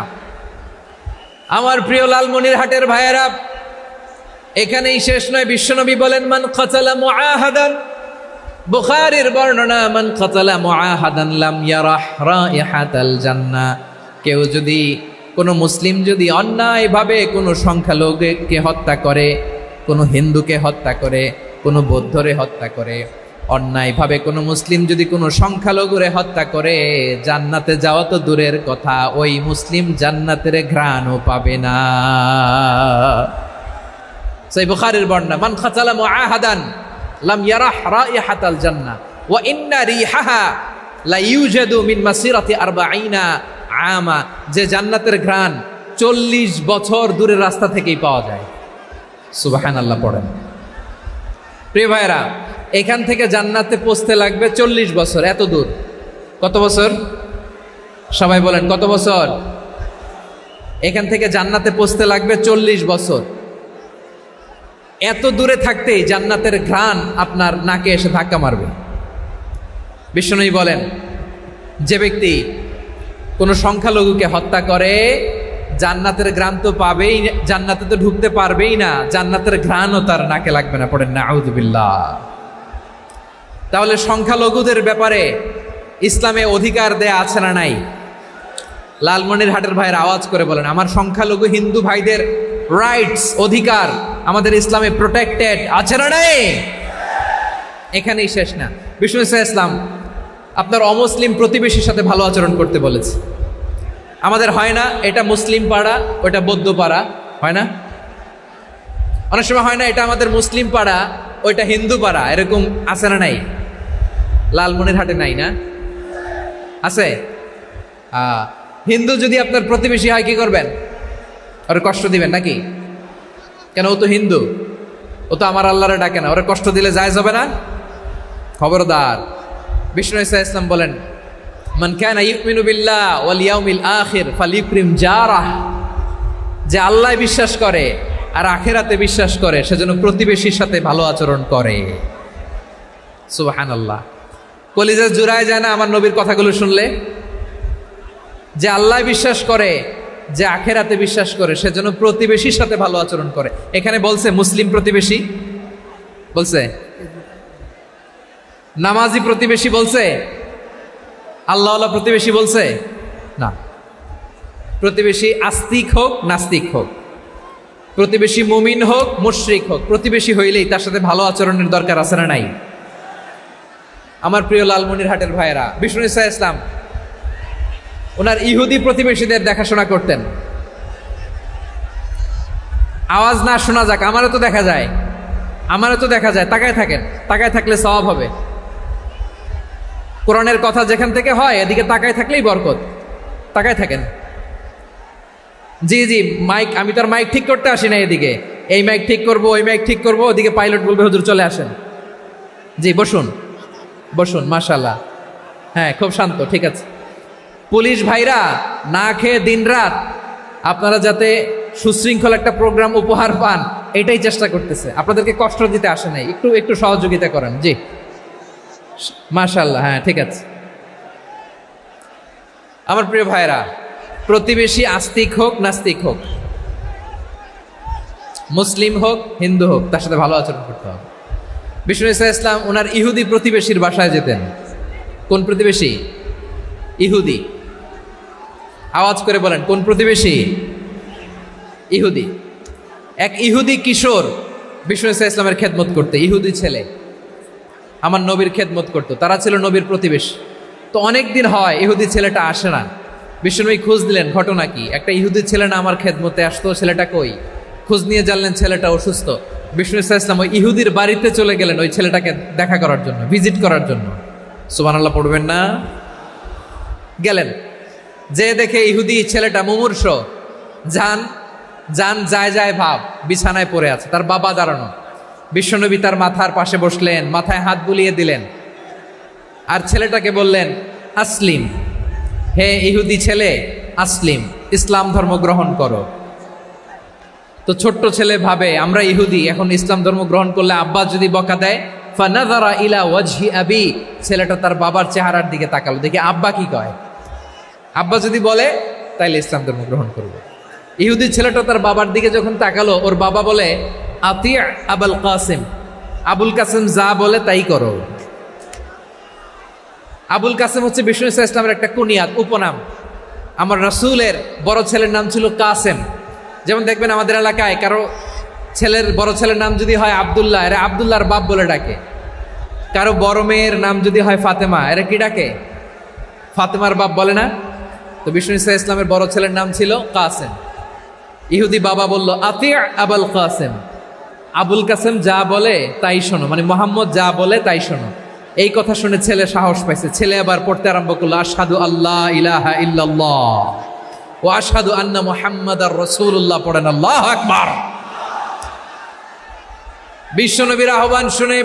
আমার প্রিয় লালমনিরহাটের ভাইয়েরা, এখানেই শেষ নয়। বিশ্বনবী বলেন মান কাতালা মুআহাদান, বুখারীর বর্ণনা, মান কাতালা মুআহাদান লাম ইয়ারাহ রাইহাতাল জান্নাহ। কেউ যদি, কোনো মুসলিম যদি অন্যায়ভাবে কোনো সংখ্যালঘুকে হত্যা করে, কোনো হিন্দুকে হত্যা করে, কোনো বৌদ্ধরে হত্যা করে, অন্যায়ভাবে কোনো মুসলিম যদি কোনো সংখ্যালঘুরে হত্যা করে, জান্নাতে যাওয়া তো দূরের কথা, ওই মুসলিম জান্নাতের ঘ্রাণও পাবে না। সেই বুখারীর বর্ণনা, মান কাতালা মুআহাদান লাম ইয়ারাহ রাইহাতাল জান্নাহ ওয়া ইন্না রিহাহা লা ইউজাদু মিন মাসিরাতি 40 আমা। যে জান্নাতের ঘ্রাণ 40 বছর দূরের রাস্তা থেকেই পাওয়া যায়। সুবহানাল্লাহ পড়েন। প্রিয় ভাইরা, এখান থেকে জান্নাতে পৌঁছতে লাগবে 40 বছর। এত দূর, কত বছর? সবাই বলেন কত বছর? এখান থেকে জান্নাতে পৌঁছতে লাগবে 40 বছর। এত দূরে থাকতেই জান্নাতের ঘ্রাণ আপনার নাকে এসে ধাক্কা মারবে। বিশ্বনবী বলেন যে ব্যক্তি কোনো সংখ্যালঘুকে হত্যা করে, জান্নাতের ঘ্রাণ তো পাবেই, জান্নাতে তো ঢুকতে পারবেই না, জান্নাতের ঘ্রাণও তার নাকে লাগবে না। পড়েন নাউযুবিল্লাহ। তাহলে সংখ্যালঘুদের ব্যাপারে ইসলামে অধিকার দেয়া আছে না নাই? লালমনিরহাটের ভাইয়ের আওয়াজ করে বলেন, আমার সংখ্যালঘু হিন্দু ভাইদের রাইটস, অধিকার আমাদের ইসলামে প্রোটেক্টেড আছে না নাই? এখানেই শেষ না। বিষ্ণু ইসলাম আপনার অমুসলিম প্রতিবেশীর সাথে ভালো আচরণ করতে বলেছে। আমাদের হয় না, এটা মুসলিম পাড়া, ওটা বৌদ্ধ পাড়া, হয় না? অনেক সময় হয় না, এটা আমাদের মুসলিম পাড়া, ওইটা হিন্দু পাড়া, এরকম আছে না নাই? লালমনিরহাটে নাই না? আছে? হিন্দু যদি আপনার প্রতিবেশী হয় কি করবেন? ওরে কষ্ট দিবেন নাকি? কেন? ও তো হিন্দু, ও তো আমার আল্লাহরে ডাকে না, ওরে কষ্ট দিলে জায়েজ হবে না? খবরদার। বিষ্ণু ইসলাম বলেন মান কানা ইউমিনু বিল্লাহ ওয়াল ইয়াউমিল আখির ফালিউকরিম জারাহ। যে আল্লাহ বিশ্বাস করে আর আখিরাতে বিশ্বাস করে, সেজন্য প্রতিবেশীর সাথে ভালো আচরণ করে। সুবহানাল্লাহ। কলিজা জুড়ায় যায় না আমার নবীর কথাগুলো শুনলে? যে আল্লাহ বিশ্বাস করে, যে আখিরাতে বিশ্বাস করে, সেজন্য প্রতিবেশীর সাথে ভালো আচরণ করে। এখানে বলছে মুসলিম প্রতিবেশী বলছে, নামাজি প্রতিবেশী বলছে, আল্লাহওয়ালা প্রতিবেশী বলছে না। প্রতিবেশী আস্তিক হোক নাস্তিক হোক, প্রতিবেশী মুমিন হোক মুশরিক হোক, প্রতিবেশী হইলেই তার সাথে ভালো আচরণের দরকার আছে না নাই? আমার প্রিয় লালমনিরহাটের ভাইয়েরা, বিষ্ণু ইসলাম ওনার ইহুদি প্রতিবেশীদের দেখাশোনা করতেন। আওয়াজ না শোনা যাক, আমারও তো দেখা যায়, আমারও তো দেখা যায়। তাকায় থাকেন, তাকায় থাকলে সওয়াব হবে। কোরআনের কথা যেখান থেকে হয় এদিকে তাকায় থাকলেই বরকত। তাকায় থাকেন। জি জি, মাইক, আমি তো আর মাইক ঠিক করতে আসি না এদিকে, এই মাইক ঠিক করব, ওই মাইক ঠিক করব, ওদিকে পাইলট বলবে হুজুর চলে আসেন। জি বসুন বসুন, মাশাআল্লাহ, হ্যাঁ খুব শান্ত, ঠিক আছে। পুলিশ ভাইরা না খেয়ে দিনরাত আপনারা যাতে সুশৃঙ্খল একটা প্রোগ্রাম উপহার পান এটাই চেষ্টা করতেছে, আপনাদেরকে কষ্ট দিতে আসে নাই, একটু একটু সহযোগিতা করেন। জি মাশাআল্লাহ, হ্যাঁ ঠিক আছে। আমার প্রিয় ভাইরা, প্রতিবেশী আস্তিক হোক নাস্তিক হোক, মুসলিম হোক হিন্দু হোক, তার সাথে ভালো আচরণ করতে হবে। বিষ্ণু ইসা ইসলাম ওনার ইহুদি প্রতিবেশীর বাসায় যেতেন। কোন প্রতিবেশী? ইহুদি। আওয়াজ করে বলেন, কোন প্রতিবেশী? ইহুদি। এক ইহুদি কিশোর বিষ্ণু ইসা ইসলামের খেদমত করতে, ইহুদি ছেলে আমার নবীর খেদমত করতো, তারা ছিল নবীর প্রতিবেশী। তো অনেক দিন হয় ইহুদি ছেলেটা আসে না। বিষ্ণুনবী খোঁজ দিলেন, ঘটনা কি? একটা ইহুদি ছেলে না আমার খেদমতে আসতো, ছেলেটা কই? খোঁজ নিয়ে জানলেন ছেলেটা অসুস্থ। বিষ্ণু ইসা ইসলাম ওই ইহুদির বাড়িতে চলে গেলেন ওই ছেলেটাকে দেখা করার জন্য, ভিজিট করার জন্য। সুবহানাল্লাহ পড়বেন না? গেলেন, যে দেখে ইহুদি ছেলেটা মুমূর্ষ, যান যান যায় যায় ভাব, বিছানায় পড়ে আছে, তার বাবা দাঁড়ানো। বিশ্বনবী তার মাথার পাশে বসলেন, মাথায় হাত বুলিয়ে দিলেন, আর ছেলেটাকে বললেন আসলিম, হে ইহুদি ছেলে আসলিম, ইসলাম ধর্ম গ্রহণ করো। তো ছোট্ট ছেলে ভাবে আমরা ইহুদি, এখন ইসলাম ধর্ম গ্রহণ করলে আব্বা যদি বকা দেয়, ফানাযারা ইলা ওয়াজহি আবি, ছেলেটা তার বাবার চেহারার দিকে তাকালো, দেখি আব্বা কি কয়। আব্বা যদি বলে তাইলে ইসলাম ধর্ম গ্রহণ করবে। ইহুদি ছেলেটা তার বাবার দিকে যখন তাকালো, ওর বাবা বলে আতি আবুল কাসিম, আবুল কাসিম যা বলে তাই করো। আবুল কাসিম হচ্ছে বিষ্ণু ইসা ইসলামের একটা কুনিয়াত, উপনাম। আমার রাসূলের বড় ছেলের নাম ছিল কাসেম। যেমন দেখবেন আমাদের এলাকায় কারো ছেলের বড় ছেলের নাম যদি হয় আব্দুল্লাহ, এরা আব্দুল্লাহর বাপ বলে ডাকে। কারো বড় মেয়ের নাম যদি হয় ফাতেমা, এরা কি ডাকে? ফাতেমার বাপ বলে না? তো বিষ্ণু ইসা ইসলামের বড় ছেলের নাম ছিল কাসেম। ইহুদি বাবা বলল আতি আবুল কাসেম, আবুল কাসেম যা বলে তাই শোনো, মানে মোহাম্মদ যা বলে তাই শোনো। এই কথা শুনে ছেলে সাহস পাইছে, ছেলে আবার পড়তে আরম্ভ করলো আশহাদু আল্লাহ ইলাহা ইল্লাল্লাহ ওয়া আশহাদু আন্না মুহাম্মাদার রাসূলুল্লাহ, পড়েন আল্লাহু আকবার। বিশ্বনবীর আহ্বান শুনে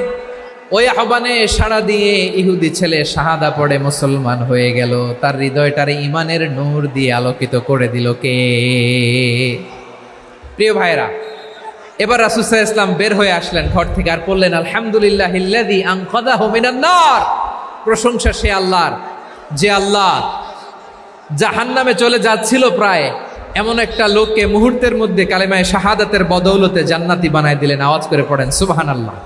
ওই আহ্বানে সাড়া দিয়ে ইহুদি ছেলে শাহাদা পড়ে মুসলমান হয়ে গেল। তার হৃদয়টারে ইমানের নূর দিয়ে আলোকিত করে দিল কে? প্রিয় ভাইরা, এবার রাসূল সাল্লাল্লাহু আলাইহি ওয়াসাল্লাম বের হয়ে আসলেন ঘর থেকে, আর বললেন আলহামদুলিল্লাহিল্লাযী আনকাযাহু মিনান নার, প্রশংসা সে আল্লাহর যে আল্লাহ জাহান্নামে চলে যাচ্ছিল প্রায় এমন একটা লোককে মুহূর্তের মধ্যে কালেমায়ে শাহাদাতের বদৌলতে জান্নাতি বানায় দিলেন। আওয়াজ করে পড়েন সুবহানাল্লাহ।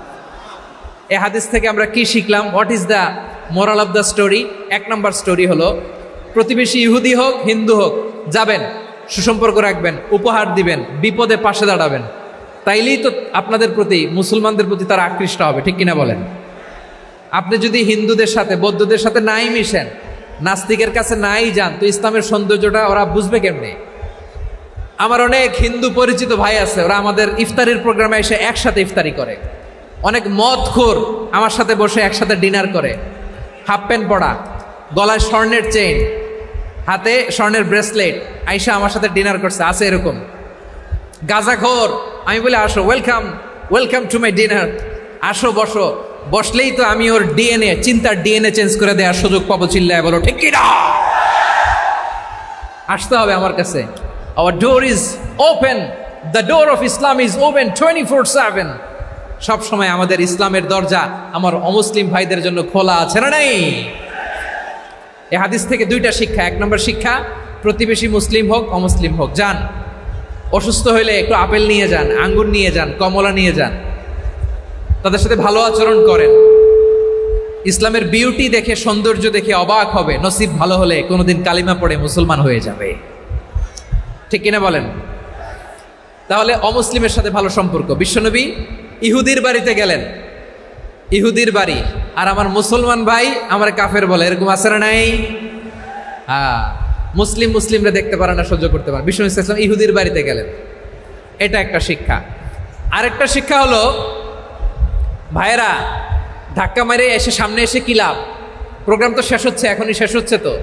এই হাদিস থেকে আমরা কি শিখলাম? What is the moral of the story? এক নম্বর স্টোরি হলো, প্রতিবেশী ইহুদি হোক হিন্দু হোক, যাবেন, সুসম্পর্ক রাখবেন, উপহার দিবেন, বিপদে পাশে দাঁড়াবেন, তাইলেই তো আপনাদের প্রতি, মুসলমানদের প্রতি তারা আকৃষ্ট হবে, ঠিক কিনা বলেন? আপনি যদি হিন্দুদের সাথে বৌদ্ধদের সাথে নাই মিশেন, নাস্তিকের কাছে নাই যান, তো ইসলামের সৌন্দর্যটা ওরা বুঝবে কেমনে? আমার অনেক হিন্দু পরিচিত ভাই আছে, ওরা আমাদের ইফতারির প্রোগ্রামে এসে একসাথে ইফতারি করে। অনেক মদখোর আমার সাথে বসে একসাথে ডিনার করে, হাফ প্যান্ট পরা, গলায় স্বর্ণের চেইন, হাতে স্বর্ণের ব্রেসলেট, আইসা আমার সাথে ডিনার করছে, আছে এরকম। গাঁজাখোর, আমি বলি আসো, welcome welcome to my dinner, আসো বসো, বসলেই তো আমি ওর ডিএনএ, চিন্তার ডিএনএ চেঞ্জ করে দেওয়ার সুযোগ পাবো, চিল্লায় বলো ঠিক কি না? আসতে হবে আমার কাছে। Hour door is open, the door of Islam is open 24/7। সব সময় আমাদের ইসলামের দরজা আমার অমুসলিম ভাইদের জন্য খোলা আছে না নাই? এই হাদিস থেকে দুইটা শিক্ষা। এক নম্বর শিক্ষা, প্রতিবেশী মুসলিম হোক অমুসলিম হোক, যান, অসুস্থ হইলে একটু আপেল নিয়ে যান, আঙ্গুর নিয়ে যান, কমলা নিয়ে যান, তাদের সাথে ভালো আচরণ করেন। ইসলামের বিউটি দেখে, সৌন্দর্য দেখে অবাক হবে, নসিব ভালো হলে কোনোদিন কালিমা পড়ে মুসলমান হয়ে যাবে, ঠিক কিনা বলেন? তাহলে অমুসলিমের সাথে ভালো সম্পর্ক। বিশ্বনবী ইহুদির বাড়িতে গেলেন, ইহুদির বাড়ি, আর আমার মুসলমান ভাই আমার কাফের বলে, এরকম আছে না নাই? হ্যাঁ, মুসলিম মুসলিমরা দেখতে পারে না, সহ্য করতে পারে। বিষ্ণু ইসলাম ইহুদির বাড়িতে গেলেন, এটা একটা শিক্ষা। আরেকটা শিক্ষা হলো, ভাইয়েরা ধাক্কা মারে এসে সামনে এসে কি লাভ? প্রোগ্রাম তো শেষ হচ্ছে, এখনই শেষ হচ্ছে, তো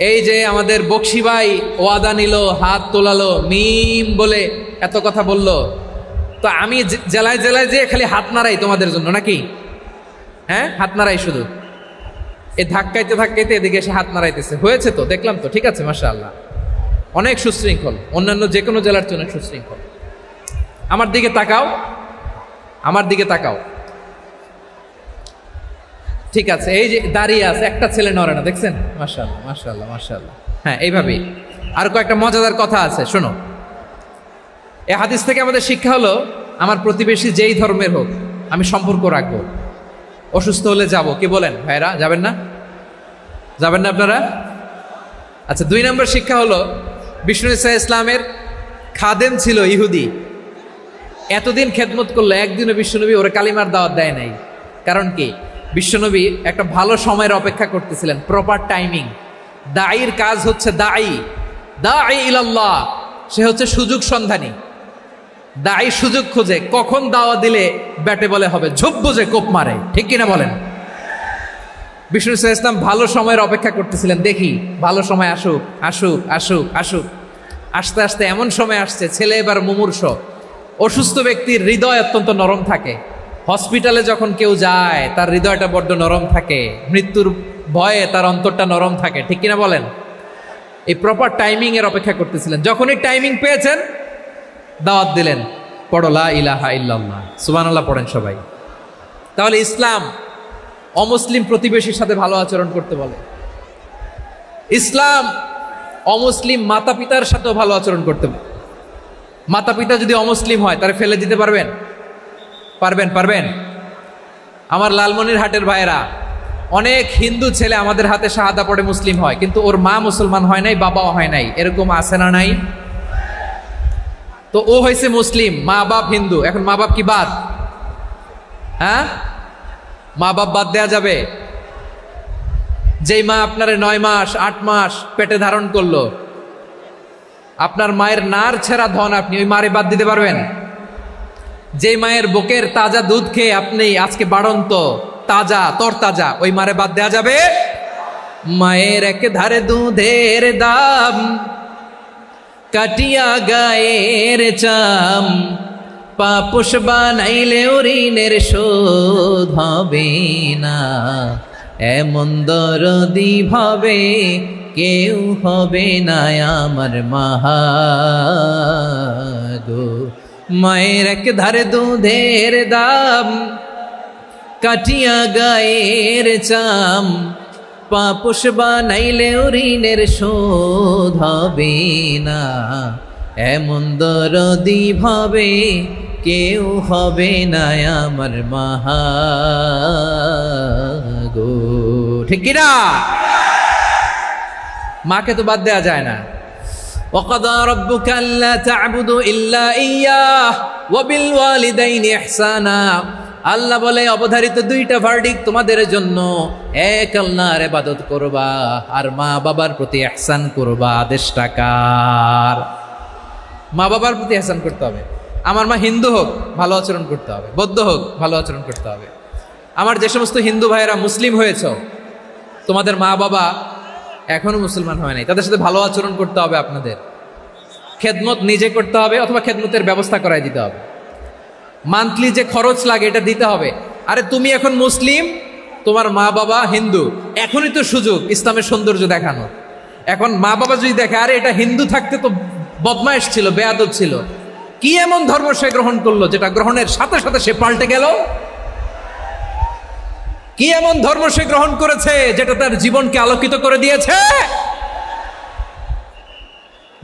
এই যে আমাদের বক্সি ভাই ওয়াদা নিল, হাত তোলালো, মিম বলে এত কথা বলল, তো আমি জেলায় জেলায় যে খালি হাত নাড়াই তোমাদের জন্য নাকি? হ্যাঁ, হাত নাড়াই শুধু, এই ধাক্কাইতে ধাক্কাইতে এদিকে এসে হাত নাড়াইতেছে। হয়েছে তো, দেখলাম তো, ঠিক আছে, মাশাআল্লাহ, অনেক সুশৃঙ্খল, অন্যান্য যে কোনো জেলার চেয়ে অনেক সুশৃঙ্খল। আমার দিকে তাকাও, আমার দিকে তাকাও, ঠিক আছে। এই যে দাঁড়িয়ে আছে, একটা ছেলে নড়ে না, দেখছেন? মাশাআল্লাহ, মাশাআল্লাহ, মাশাআল্লাহ। হ্যাঁ, এইভাবেই। আর কয়েকটা মজাদার কথা আছে, শোনো। এই হাদিস থেকে আমাদের শিক্ষা হলো, আমার প্রতিবেশী যেই ধর্মের হোক আমি সম্পর্ক রাখবো। অসুস্থ হলে যাব, কি বলেন ভাইরা? যাবেন না? যাবেন না আপনারা? আচ্ছা, 2 নম্বর শিক্ষা হলো, বিষ্ণু ইসা ইসলামের খাদেম ছিল ইহুদি, এতদিন খেদমত করলো, একদিনও বিশ্বনবী ওরা কালিমার দাওয়াত দেয় নাই। কারণ কি? বিশ্বনবী একটা ভালো সময়ের অপেক্ষা করতেছিলেন, প্রপার টাইমিং। দায়ীর কাজ হচ্ছে দাঈ ইলাল্লাহ, সে হচ্ছে সুযোগ সন্ধানী। দায়ী সুযোগ খোঁজে, কখন দাওয়া দিলে ব্যাটে বলে হবে, ঝোপ বুঝে কোপ মারে, ঠিক কিনা বলেন? বিষ্ণু ইসলাম ভালো সময়ের অপেক্ষা করতেছিলেন, দেখি ভালো সময় আসুক আসুক আসুক আসুক। আস্তে আস্তে এমন সময় আসছে, ছেলে এবার মুমূর্ষ। অসুস্থ ব্যক্তির হৃদয় অত্যন্ত নরম থাকে। হসপিটালে যখন কেউ যায় তার হৃদয়টা বড্ড নরম থাকে, মৃত্যুর ভয়ে তার অন্তরটা নরম থাকে, ঠিক কিনা বলেন? এই প্রপার টাইমিং এর অপেক্ষা করতেছিলেন। যখনই টাইমিং পেয়েছেন, দাওয়াত দিলেন, পড়ো লা ইলাহা ইল্লাল্লাহ, সুবহানাল্লাহ পড়েন সবাই। তাহলে ইসলাম অমুসলিম প্রতিবেশীর সাথে ভালো আচরণ করতে বলে। ইসলাম অমুসলিম মাতা পিতার সাথেও ভালো আচরণ করতে বলে। মাতা পিতা যদি অমুসলিম হয়, তারা ফেলে দিতে পারবেন? পারবেন? আমার লালমনিরহাটের ভাইয়েরা, অনেক হিন্দু ছেলে আমাদের হাতে শাহাদা পড়ে মুসলিম হয়, কিন্তু ওর মা মুসলমান হয় নাই, বাবাও হয় নাই, এরকম আছে না নাই? তো ও হয়েছে মুসলিম, মা বাপ হিন্দু, এখন মা বাপ কি বাদ? হ্যাঁ, মা বাপ বাদ দেয়া যাবে? যেই মা আপনারে 9 মাস 8 মাস পেটে ধারণ করলো, আপনার মায়ের নার ছেঁড়া ধন, আপনি ওই মারে বাদ দিতে পারবেন? যে মায়ের বুকের তাজা দুধ খেয়ে আপনি আজকে বাড়ন্ত তাজা তরতাজা, ওই মারে বাদ দেয়া যাবে? মায়ের এক ধারে দুধের দাম, কাটিয়া গায়ের চাম, পাপোশ বানাইলে ঋণের শোধ হবে না, এমন দরদি ভাবে কেউ হবে না আমার মাহা গো। মায়ের এক ধারে দুধের দাম, কাটিয়া গায়ের চাম, পাপোশ বানাইলে ঋণের শোধ হবে না, এমন দরদি ভাবে কেউ হবে না আমার মাহা গো, ঠিক কিনা? মাকে তো বাদ দেয়া যায় না। وَقَضَى رَبُّكَ أَلَّا تَعْبُدُوا إِلَّا إِيَّاهُ وَبِالْوَالِدَيْنِ إِحْسَانًا। আল্লাহ বলে, অবধারিত 2টা ভার্ডিক্ট তোমাদের জন্য, এক আল্লাহর ইবাদত করবা আর মা বাবার প্রতি ইহসান করবা। আদেশটা কার? মা বাবার প্রতি ইহসান করতে হবে। আমার মা হিন্দু হোক, ভালো আচরণ করতে হবে, বৌদ্ধ হোক, ভালো আচরণ করতে হবে। আমার যে সমস্ত হিন্দু ভাইয়েরা মুসলিম হয়েছ, তোমাদের মা বাবা এখনো মুসলমান হয় নাই, তাদের সাথে ভালো আচরণ করতে হবে। আপনাদের খেদমত নিজে করতে হবে, অথবা খেদমতের ব্যবস্থা করাই দিতে হবে। মান্থলি যে খরচ লাগে এটা দিতে হবে। আরে তুমি এখন মুসলিম, তোমার মা বাবা হিন্দু, এখনই তো সুযোগ ইসলামের সৌন্দর্য দেখানো। এখন মা বাবা যদি দেখে, আরে এটা হিন্দু থাকতে তো বদমাইশ ছিল, বেয়াদব ছিল, কি এমন ধর্ম সে গ্রহণ করলো যেটা গ্রহণের সাথে সাথে সে পাল্টে গেল? কি এমন ধর্ম সে গ্রহণ করেছে যেটা তার জীবনকে আলোকিত করে দিয়েছে?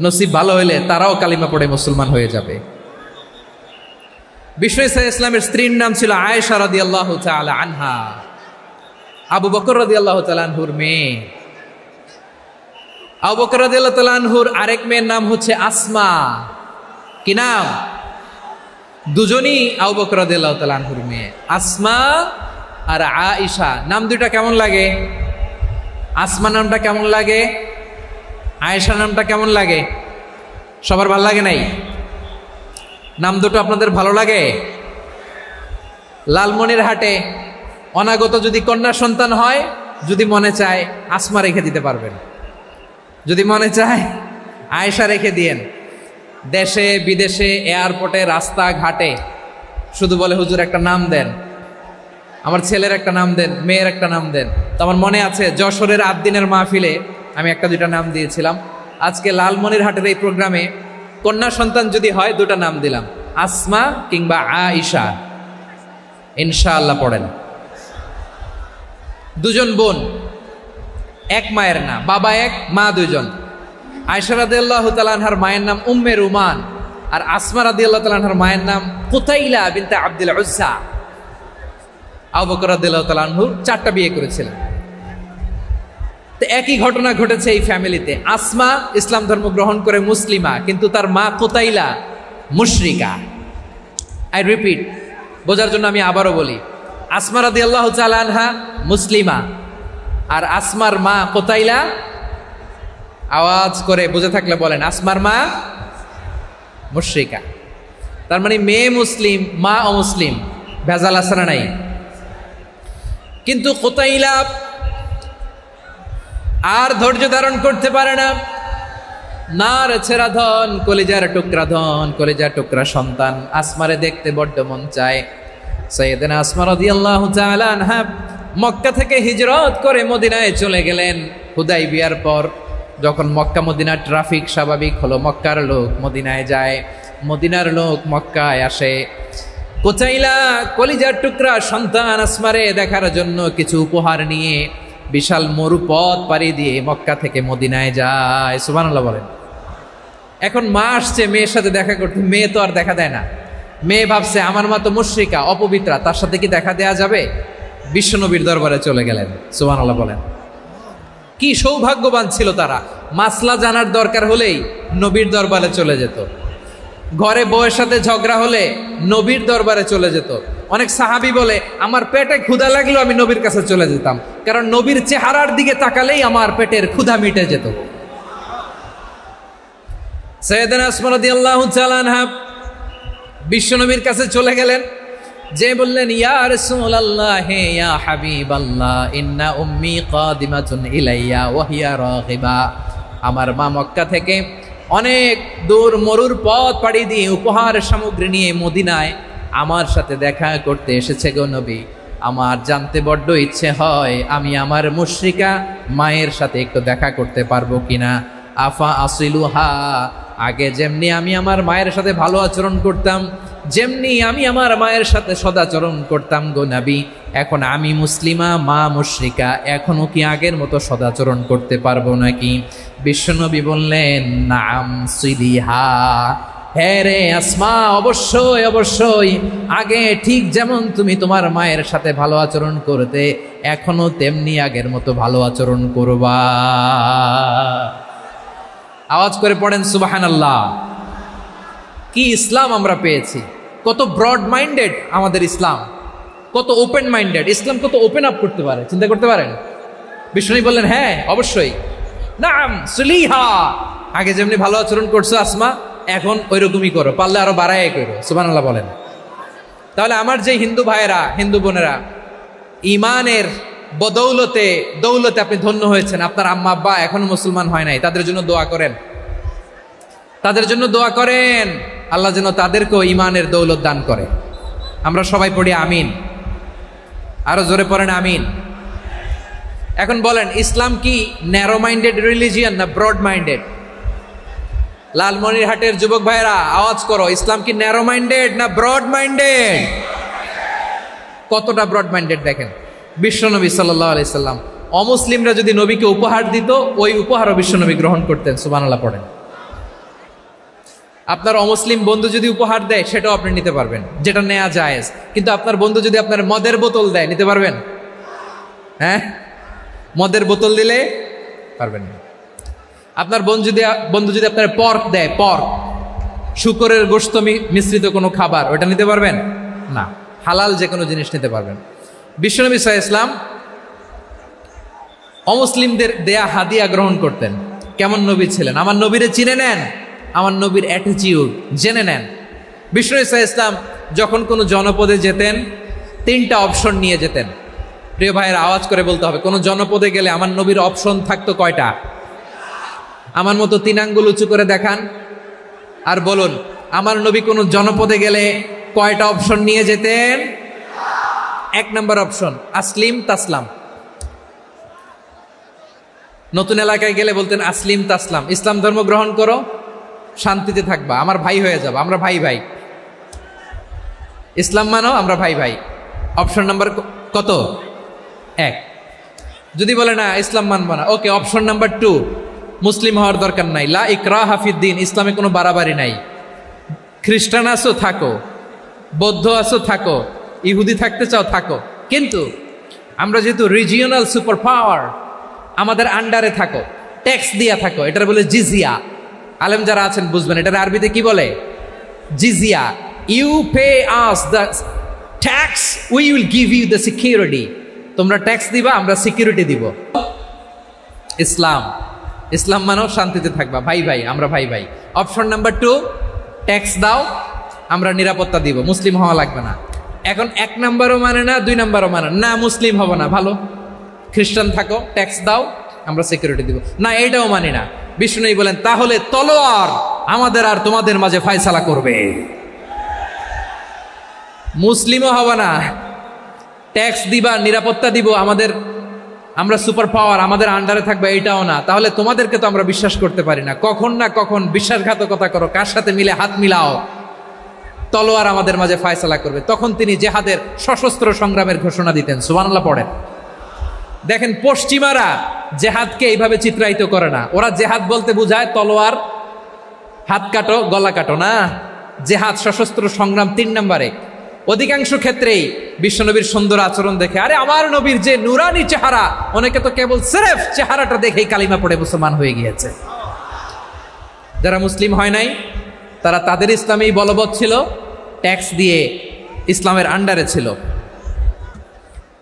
নসিব ভালো হইলে তারাও কালিমা পড়ে মুসলমান হয়ে যাবে। বিষ্ণু ইসা ইসলামের স্ত্রীর নাম ছিল আয়েশা রাদিয়াল্লাহু তাআলা আনহা, আবু বকর রাদিয়াল্লাহু তাআলা আনহুর মেয়ে। আবু বকর রাদিয়াল্লাহু তাআলা আনহুর আরেক মেয়ের নাম হচ্ছে আসমা। কি নাম? দুজনই আবু বকর রাদিয়াল্লাহু তাআলা আনহুর মেয়ে, আসমা আর আয়েশা। নাম দুইটা কেমন লাগে? আসমা নামটা কেমন লাগে? আয়েশা নামটা কেমন লাগে? সবার ভালো লাগে নাই? নাম দুটো আপনাদের ভালো লাগে? লালমনিরহাটে অনাগত যদি কন্যা সন্তান হয়, যদি মনে চায় আসমা রেখে দিতে পারবেন। যদি মনে চায় আয়েশা রেখে দিয়েন। দেশে বিদেশে এয়ারপোর্টে রাস্তাঘাটে শুধু বলে হুজুর একটা নাম দেন, আমার ছেলের একটা নাম দেন, মেয়ের একটা নাম দেন। তো আমার মনে আছে যশোরের আদ্দিনের মাহফিলে আমি একটা দুইটা নাম দিয়েছিলাম। আজকে লালমনিরহাটের এই প্রোগ্রামে কন্যা সন্তান যদি হয় দুটা নাম দিলাম, আসমা কিংবা আয়েশা। ইনশাআল্লাহ পড়েন। দুজন বোন, এক মায়ের না, বাবা এক মা দুজন। আয়েশা রাদিয়াল্লাহু তাআলা আনহার মায়ের নাম উম্মে রুমান, আর আসমা রাদিয়াল্লাহু তাআলা আনহার মায়ের নাম কুতাইলা বিনতে আব্দুল উজ্জা। আবু বকর রাদিয়াল্লাহু তাআলা আনহু 4টা বিয়ে করেছিলেন। তো একই ঘটনা ঘটেছে এই ফ্যামিলিতে। আসমা ইসলাম ধর্ম গ্রহণ করে মুসলিমা, কিন্তু তার মা কুতাইলা মুশরিকা। আই রিপিট, বোঝার জন্য আমি আবারও বলি, আসমা রাদিয়াল্লাহু তাআলা আনহা মুসলিমা, আর আসমার মা কুতাইলা, আওয়াজ করে বুঝে থাকলে বলেন, আসমার মা মুশরিকা। তার মানে মেয়ে মুসলিম, মা অমুসলিম, ভেজাল আছে না নাই? কিন্তু কুতাইলা আর ধৈর্য ধারণ করতে পারে না। নার ছেড়া ধন, কলিজার টুকরা ধন, কলিজার টুকরা সন্তান আসমারে দেখতে বড্ড মন চায়। সাইয়েদনা আসমা রাদিয়াল্লাহু তাআলা আনহা মক্কা থেকে হিজরত করে মদিনায় চলে গেলেন হুদাইবিয়ার পর। যখন মক্কা মদিনার ট্রাফিক স্বাভাবিক হলো, মক্কার লোক মদিনায় যায়, মদিনার লোক মক্কায় আসে। কুতাইলা কলিজার টুকরা সন্তান আসমারে দেখার জন্য কিছু উপহার নিয়ে বিশাল মরুপথ পাড়ি দিয়ে মক্কা থেকে মদিনায় যায়। সুবহানাল্লাহ বলেন। এখন মা আসছে মেয়ের সাথে দেখা করতে, মেয়ে তো আর দেখা দেয় না। মেয়ে ভাবছে আমার মা তো মুশরিকা, অপবিত্রা, তার সাথে কি দেখা দেয়া যাবে? বিশ্বনবীর দরবারে চলে গেলেন। সুবহানাল্লাহ বলেন। কি সৌভাগ্যবান ছিল তারা, মাসলা জানার দরকার হলেই নবীর দরবারে চলে যেত। ঘরে বউয়ের সাথে ঝগড়া হলে নবীর দরবারে চলে যেত। অনেক সাহাবী বলে আমার পেটে ক্ষুধা লাগলো আমি নবীর কাছে চলে যেতাম, কারণ নবীর চেহারার দিকে তাকালেই আমার পেটের ক্ষুধা মিটে যেত। সাইয়েদনা আসমা রাদিয়াল্লাহু তাআলা আনহা বিশ্বনবীর কাছে চলে গেলেন, যে বললেন ইয়া রাসূলুল্লাহ ইয়া হাবিবাল্লাহ ইন্না উম্মি কাদিমাতুন ইলাইয়া ওয়া হিয়া রাগিবা। আমার মা মক্কা থেকে অনেক দূর মরুর পথ পাড়ি দিয়ে উপহার সামগ্রী নিয়ে মদিনায় আমার সাথে দেখা করতে এসেছে গো নবী। আমার জানতে বড্ড ইচ্ছে হয় আমি আমার মুশরিকা মায়ের সাথে একটু দেখা করতে পারবো কিনা। আফা আসিলুহা, আগে যেমনি আমি আমার মায়ের সাথে ভালো আচরণ করতাম, যেমনি আমি আমার মায়ের সাথে সদাচরণ করতাম গো নবী, এখন আমি মুসলিমা মা মুশরিকা, এখনো কি আগের মতো সদাচরণ করতে পারবো নাকি? বিশ্বনবী বললেন নাম সিলিহা, হ্যাঁ রে আসমা, অবশ্যই অবশ্যই, আগে ঠিক যেমন তুমি তোমার মায়ের সাথে ভালো আচরণ করতে এখনো তেমনি আগের মতো ভালো আচরণ করবা। আওয়াজ করে পড়েন সুবহানাল্লাহ। কি ইসলাম আমরা পেয়েছি, কত ব্রড মাইন্ডেড আমাদের ইসলাম, কত ওপেন মাইন্ডেড ইসলাম, কত ওপেন আপ করতে পারে, চিন্তা করতে পারেন। বিষ্ণু বললেন হ্যাঁ অবশ্যই, নাম সুলিহা, আগে যেমনি ভালো আচরণ করছো আসমা এখন ওই রকমই করো, পারলে আরো বাড়ায় করো। সুবহানাল্লাহ বলেন। তাহলে আমার যে হিন্দু ভাইয়েরা হিন্দু বোনেরা ইমানের বদৌলতে দৌলতে আপনি ধন্য হয়েছেন, আপনার আম্মা আব্বা এখনো মুসলমান হয় নাই, তাদের জন্য দোয়া করেন, তাদের জন্য দোয়া করেন, আল্লাহ যেন তাদেরকেও ইমানের দৌলত দান করে। আমরা সবাই পড়ি আমিন, আরো জোরে পড়েন আমিন। এখন বলেন ইসলাম কি ন্যারো মাইন্ডেড রিলিজিয়ান না ব্রড মাইন্ডেড? লালমনিরহাটের যুবক ভাইরা আওয়াজ করো, ইসলাম কি ন্যারো মাইন্ডেড না ব্রড মাইন্ডেড? কতটা ব্রড মাইন্ডেড দেখেন। বিশ্বনবী সাল্লাল্লাহু আলাইহি সাল্লাম অমুসলিমরা যদি নবীকে উপহার দিত ওই উপহারও বিশ্বনবী গ্রহণ করতেন। সুবহানাল্লাহ পড়েন। আপনার অমুসলিম বন্ধু যদি উপহার দেয় সেটাও আপনি নিতে পারবেন, যেটা নেওয়া জায়েজ। কিন্তু আপনার বন্ধু যদি আপনার মদের বোতল দেয় নিতে পারবেন? হ্যাঁ, মদের বোতল দিলে পারবেন না। আপনার বন্ধু যদি আপনার পর্ক দেয়, পর্ক শূকরের গোশত মিশ্রিত কোনো খাবার, ওটা নিতে পারবেন না। হালাল যে কোনো জিনিস নিতে পারবেন। বিশ্বনবী সাল্লাল্লাহু আলাইহি ওয়াসাল্লাম অমুসলিমদের দেয়া হাদিয়া গ্রহণ করতেন। কেমন নবী ছিলেন, আমার নবীরে চিনে নেন, আমার নবীর অ্যাটিটিউড জেনে নেন। বিশ্বনবী সাল্লাল্লাহু আলাইহি ওয়াসাল্লাম যখন কোনো জনপদে যেতেন 3টা অপশন নিয়ে যেতেন। প্রিয় ভাইয়ের আওয়াজ করে বলতে হবে, কোনো জনপদে গেলে আমার নবীর অপশন থাকতো কয়টা? আমার মতো 3 আঙ্গুল উঁচু করে দেখান আর বলুন, আমার নবী কোনো জনপদে গেলে কয়টা অপশন নিয়ে যেতেন? 1 নম্বর অপশন আসলিম তাসলাম। নতুন এলাকায় গেলে বলতেন আসলিম তাসলাম, ইসলাম ধর্ম গ্রহণ করো, শান্তিতে থাকবা, আমার ভাই হয়ে যাবো, আমরা ভাই ভাই। ইসলাম মানো, আমরা ভাই ভাই। অপশন নাম্বার কত? 1। যদি বলে না ইসলাম মানবো না, ওকে, অপশন নাম্বার 2, মুসলিম হওয়ার দরকার নাই, লা ইকরাহা ফিদ্দিন, ইসলামে কোনো বাড়াবাড়ি নাই। খ্রিস্টান আছো থাকো, বৌদ্ধ আছো থাকো, ইহুদি থাকতে চাও থাকো, কিন্তু আমরা যেহেতু রিজিওনাল সুপার পাওয়ার, আমাদের আন্ডারে থাকো, ট্যাক্স দিয়া থাকো, এটার বলে জিজিয়া। আলেম যারা আছেন বুঝবেন এটার আরবিতে কি বলে, জিজিয়া। You pay us the tax, we will give you the security. তোমরা ট্যাক্স দিবা, আমরা সিকিউরিটি দিব। ইসলাম, ইসলাম মানো, শান্তিতে থাকবা, ভাই ভাই, আমরা ভাই ভাই। অপশন নাম্বার 2, ট্যাক্স দাও, আমরা নিরাপত্তা দিব, মুসলিম হওয়া লাগবে না। এখন 1 নাম্বারও মানে না, 2 নাম্বারও মানে না, মুসলিম হব না, ভালো, খ্রিস্টান থাকো, ট্যাক্স দাও, আমরা সিকিউরিটি দিব না, এইটাও মানি না। বিষ্ণু বলেন তাহলে তলোয়ার আমাদের আর তোমাদের মাঝে ফায়সালা করবে। মুসলিমও হবা না, ট্যাক্স দিবা, নিরাপত্তা দিব, আমরা সুপার পাওয়ার, আমাদের আন্ডারে থাকবে, এইটাও না। তাহলে তোমাদেরকে তো আমরা বিশ্বাস করতে পারি না, কখন না কখন বিশ্বাসঘাতকতা করো, কার সাথে মিলে হাত মিলাও, তলোয়ার আমাদের মাঝে ফায়সালা করবে। তখন তিনি জেহাদের সশস্ত্র সংগ্রামের ঘোষণা দিতেন। সুবহানাল্লাহ পড়েন। দেখেন পশ্চিমারা জেহাদকে এইভাবে চিত্রায়িত করে না, ওরা জেহাদ বলতে বোঝায় তলোয়ার, হাত কাটো, গলা কাটো না। জেহাদ সশস্ত্র সংগ্রাম 3 নম্বরে। অধিকাংশ ক্ষেত্রেই বিশ্বনবীর সুন্দর আচরণ দেখে, আরে আমার নবীর যে নুরানি চেহারা, অনেকে তো কেবল সিরেফ চেহারাটা দেখেই কালিমা পড়ে মুসলমান হয়ে গিয়েছে। যারা মুসলিম হয় নাই তারা তাদের ইসলামেই বলবৎ ছিল, ট্যাক্স দিয়ে ইসলামের আন্ডারে ছিল।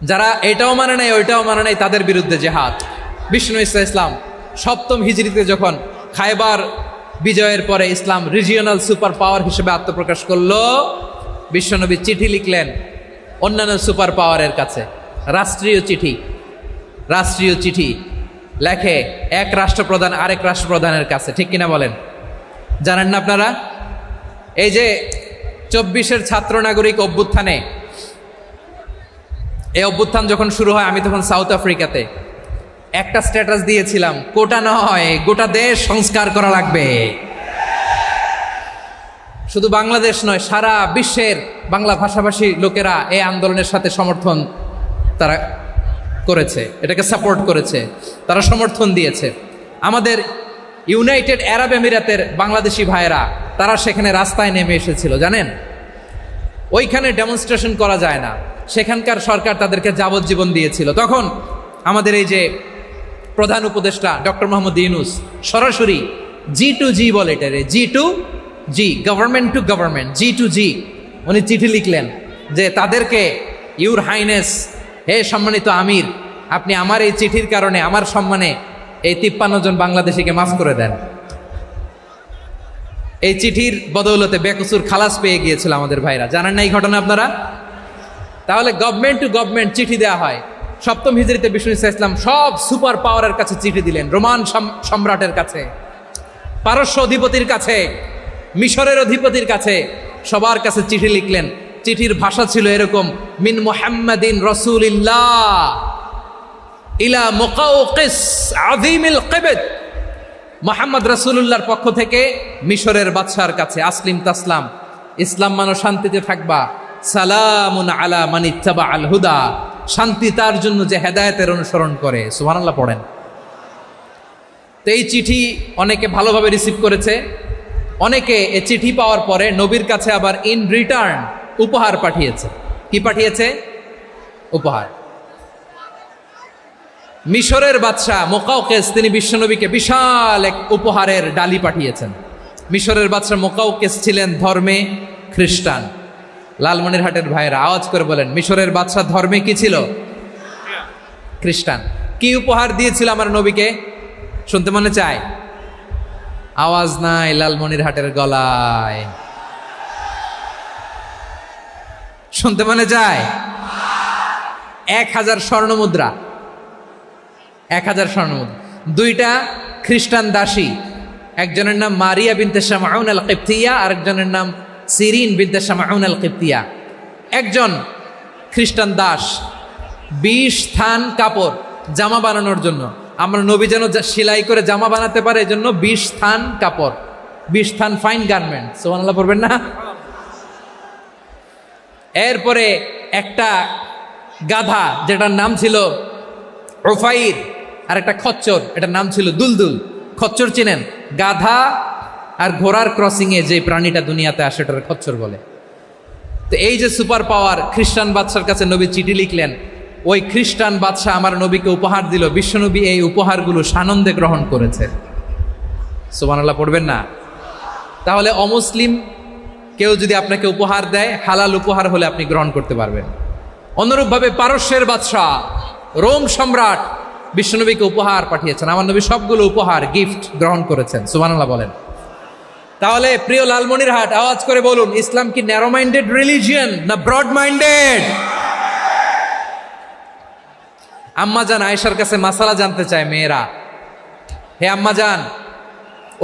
যারা এটাও মানে নাই ওইটাও মানে নাই, তাদের বিরুদ্ধে জেহাদ। বিষ্ণু ইসলাম 7ম হিজরিতে যখন খায়বার বিজয়ের পরে ইসলাম রিজিওনাল সুপার পাওয়ার হিসেবে আত্মপ্রকাশ করলো, বিশ্বনবী চিঠি লিখলেন অন্যান্য সুপার পাওয়ারের কাছে, রাষ্ট্রীয় চিঠি লেখে এক রাষ্ট্রপ্রধান আরেক রাষ্ট্রপ্রধানের কাছে। ঠিক কিনা বলেন? জানেন না আপনারা? এই যে 24-এর ছাত্র নাগরিক অভ্যুত্থানে, এই অভ্যুত্থান যখন শুরু হয়, আমি তখন সাউথ আফ্রিকাতে একটা স্ট্যাটাস দিয়েছিলাম, কোটা নয় গোটা দেশ সংস্কার করা লাগবে। শুধু বাংলাদেশ নয়, সারা বিশ্বের বাংলা ভাষাভাষী লোকেরা এই আন্দোলনের সাথে সমর্থন তারা করেছে, এটাকে সাপোর্ট করেছে, তারা সমর্থন দিয়েছে। আমাদের ইউনাইটেড আরব আমিরাতের বাংলাদেশি ভাইয়েরা তারা সেখানে রাস্তায় নেমে এসেছিল, জানেন? ওইখানে ডেমনস্ট্রেশন করা যায় না, সেখানকার সরকার তাদেরকে যাবজ্জীবন দিয়েছিল। তখন আমাদের এই যে প্রধান উপদেষ্টা ডক্টর মোহাম্মদ ইউনূস সরাসরি G2G বলে, এটারে G2G, government to government, G2G, উনি চিঠি লিখলেন যে তাদেরকে, ইউর হাইনেস, হে সম্মানিত আমির, আপনি আমার এই চিঠির কারণে আমার সম্মানে এই 53 জন বাংলাদেশিকে মাফ করে দেন। এই চিঠির বদৌলতে বেকসুর খালাস পেয়ে গিয়েছিল আমাদের ভাইরা। জানেন না এই ঘটনা আপনারা? তাহলে গভর্নমেন্ট টু গভর্নমেন্ট চিঠি দেওয়া হয়। 7ম হিজরিতে বিষ্ণু ইসলাম সব সুপার পাওয়ারের কাছে চিঠি দিলেন, রোমান সম্রাটের কাছে, পারস্য অধিপতির কাছে, মিশরের অধিপতির কাছে, সবার কাছে চিঠি লিখলেন। চিঠির ভাষা ছিল এরকম, মিন মুহাম্মাদিন রাসূলিল্লাহ ইলা মুকাওকিস আযীমিল কিবত, মুহাম্মদ রাসূলুল্লাহর পক্ষ থেকে মিশরের বাদশার কাছে, আসলিম তাসলাম, ইসলাম মানো, শান্তিতে থাকবা, সালামুন আলা মান ইত্তাবা আল হুদা, শান্তি তার জন্য যে হেদায়েতের অনুসরণ করে। সুবহানাল্লাহ পড়েন। তো এই চিঠি অনেকে ভালোভাবে রিসিভ করেছে, অনেকে এই চিঠি পাওয়ার পরে নবীর কাছে আবার ইন রিটার্ন উপহার পাঠিয়েছে। কি পাঠিয়েছে? উপহার। মিশরের বাদশাহ মুকাওকিস তিনি বিশ্বনবীকে বিশাল এক উপহারের ডালি পাঠিয়েছেন। মিশরের বাদশাহ মুকাওকিস ছিলেন ধর্মে খ্রিস্টান। লালমনিরহাটের ভাইয়েরা আওয়াজ করে বলেন, মিশরের বাদশাহ ধর্মে কি ছিল? খ্রিস্টান। কি উপহার দিয়েছিল আমার নবীকে? শুনতে মনে চায়? আওয়াজ নাই লালমনিরহাটের গলায়, শুনতে মনে চায়? 1000 স্বর্ণ মুদ্রা, 1000 স্বর্ণ মুদ্রা, 2টা খ্রিস্টান দাসী, একজনের নাম মারিয়া বিনতে শামউন আল কিবতিয়া, আরেকজনের নাম সিরিন বিনতে শামউন আল কিবতিয়া। একজন খ্রিস্টান দাস 20 থান কাপড় জামা বানানোর জন্য, আমরা নবী যেন সেলাই করে জামা বানাতে পারে এজন্য 20 থান কাপড়, 20 থান ফাইন গার্মেন্ট, সুবহানাল্লাহ পড়বেন না? এরপরে একটা গাধা যেটার নাম ছিল উফাইর, আর একটা খচ্চর, এটার নাম ছিল দুলদুল। খচ্চর চিনেন? গাধা আর ঘোড়ার ক্রসিং এ যে প্রাণীটা দুনিয়াতে আসে এটার খচ্চর বলে। তো এই যে সুপার পাওয়ার, খ্রিস্টান বাদশার কাছে নবী চিঠি লিখলেন, ওই খ্রিস্টান বাদশাহ আমার নবীকে উপহার দিল, বিশ্বনবী এই উপহারগুলো সানন্দে গ্রহণ করেছে। সুবহানাল্লাহ পড়বেন না? তাহলে অমুসলিম কেউ যদি আপনাকে উপহার দেয়, হালাল উপহার হলে আপনি গ্রহণ করতে পারবেন। অনুরূপভাবে পারস্যের বাদশাহ, রোম সম্রাট বিশ্বনবীকে উপহার পাঠিয়েছেন, আমার নবী সবগুলো উপহার গিফট গ্রহণ করেছেন। সুবহানাল্লাহ বলেন। তাহলে প্রিয় লালমনিরহাট, আওয়াজ করে বলুন, ইসলাম কি ন্যারো মাইন্ডেড রিলিজিয়ন না ব্রড মাইন্ডেড? আম্মাজান আয়েশার কাছে মাসালা জানতে চায় মেয়েরা, হে আম্মাজান,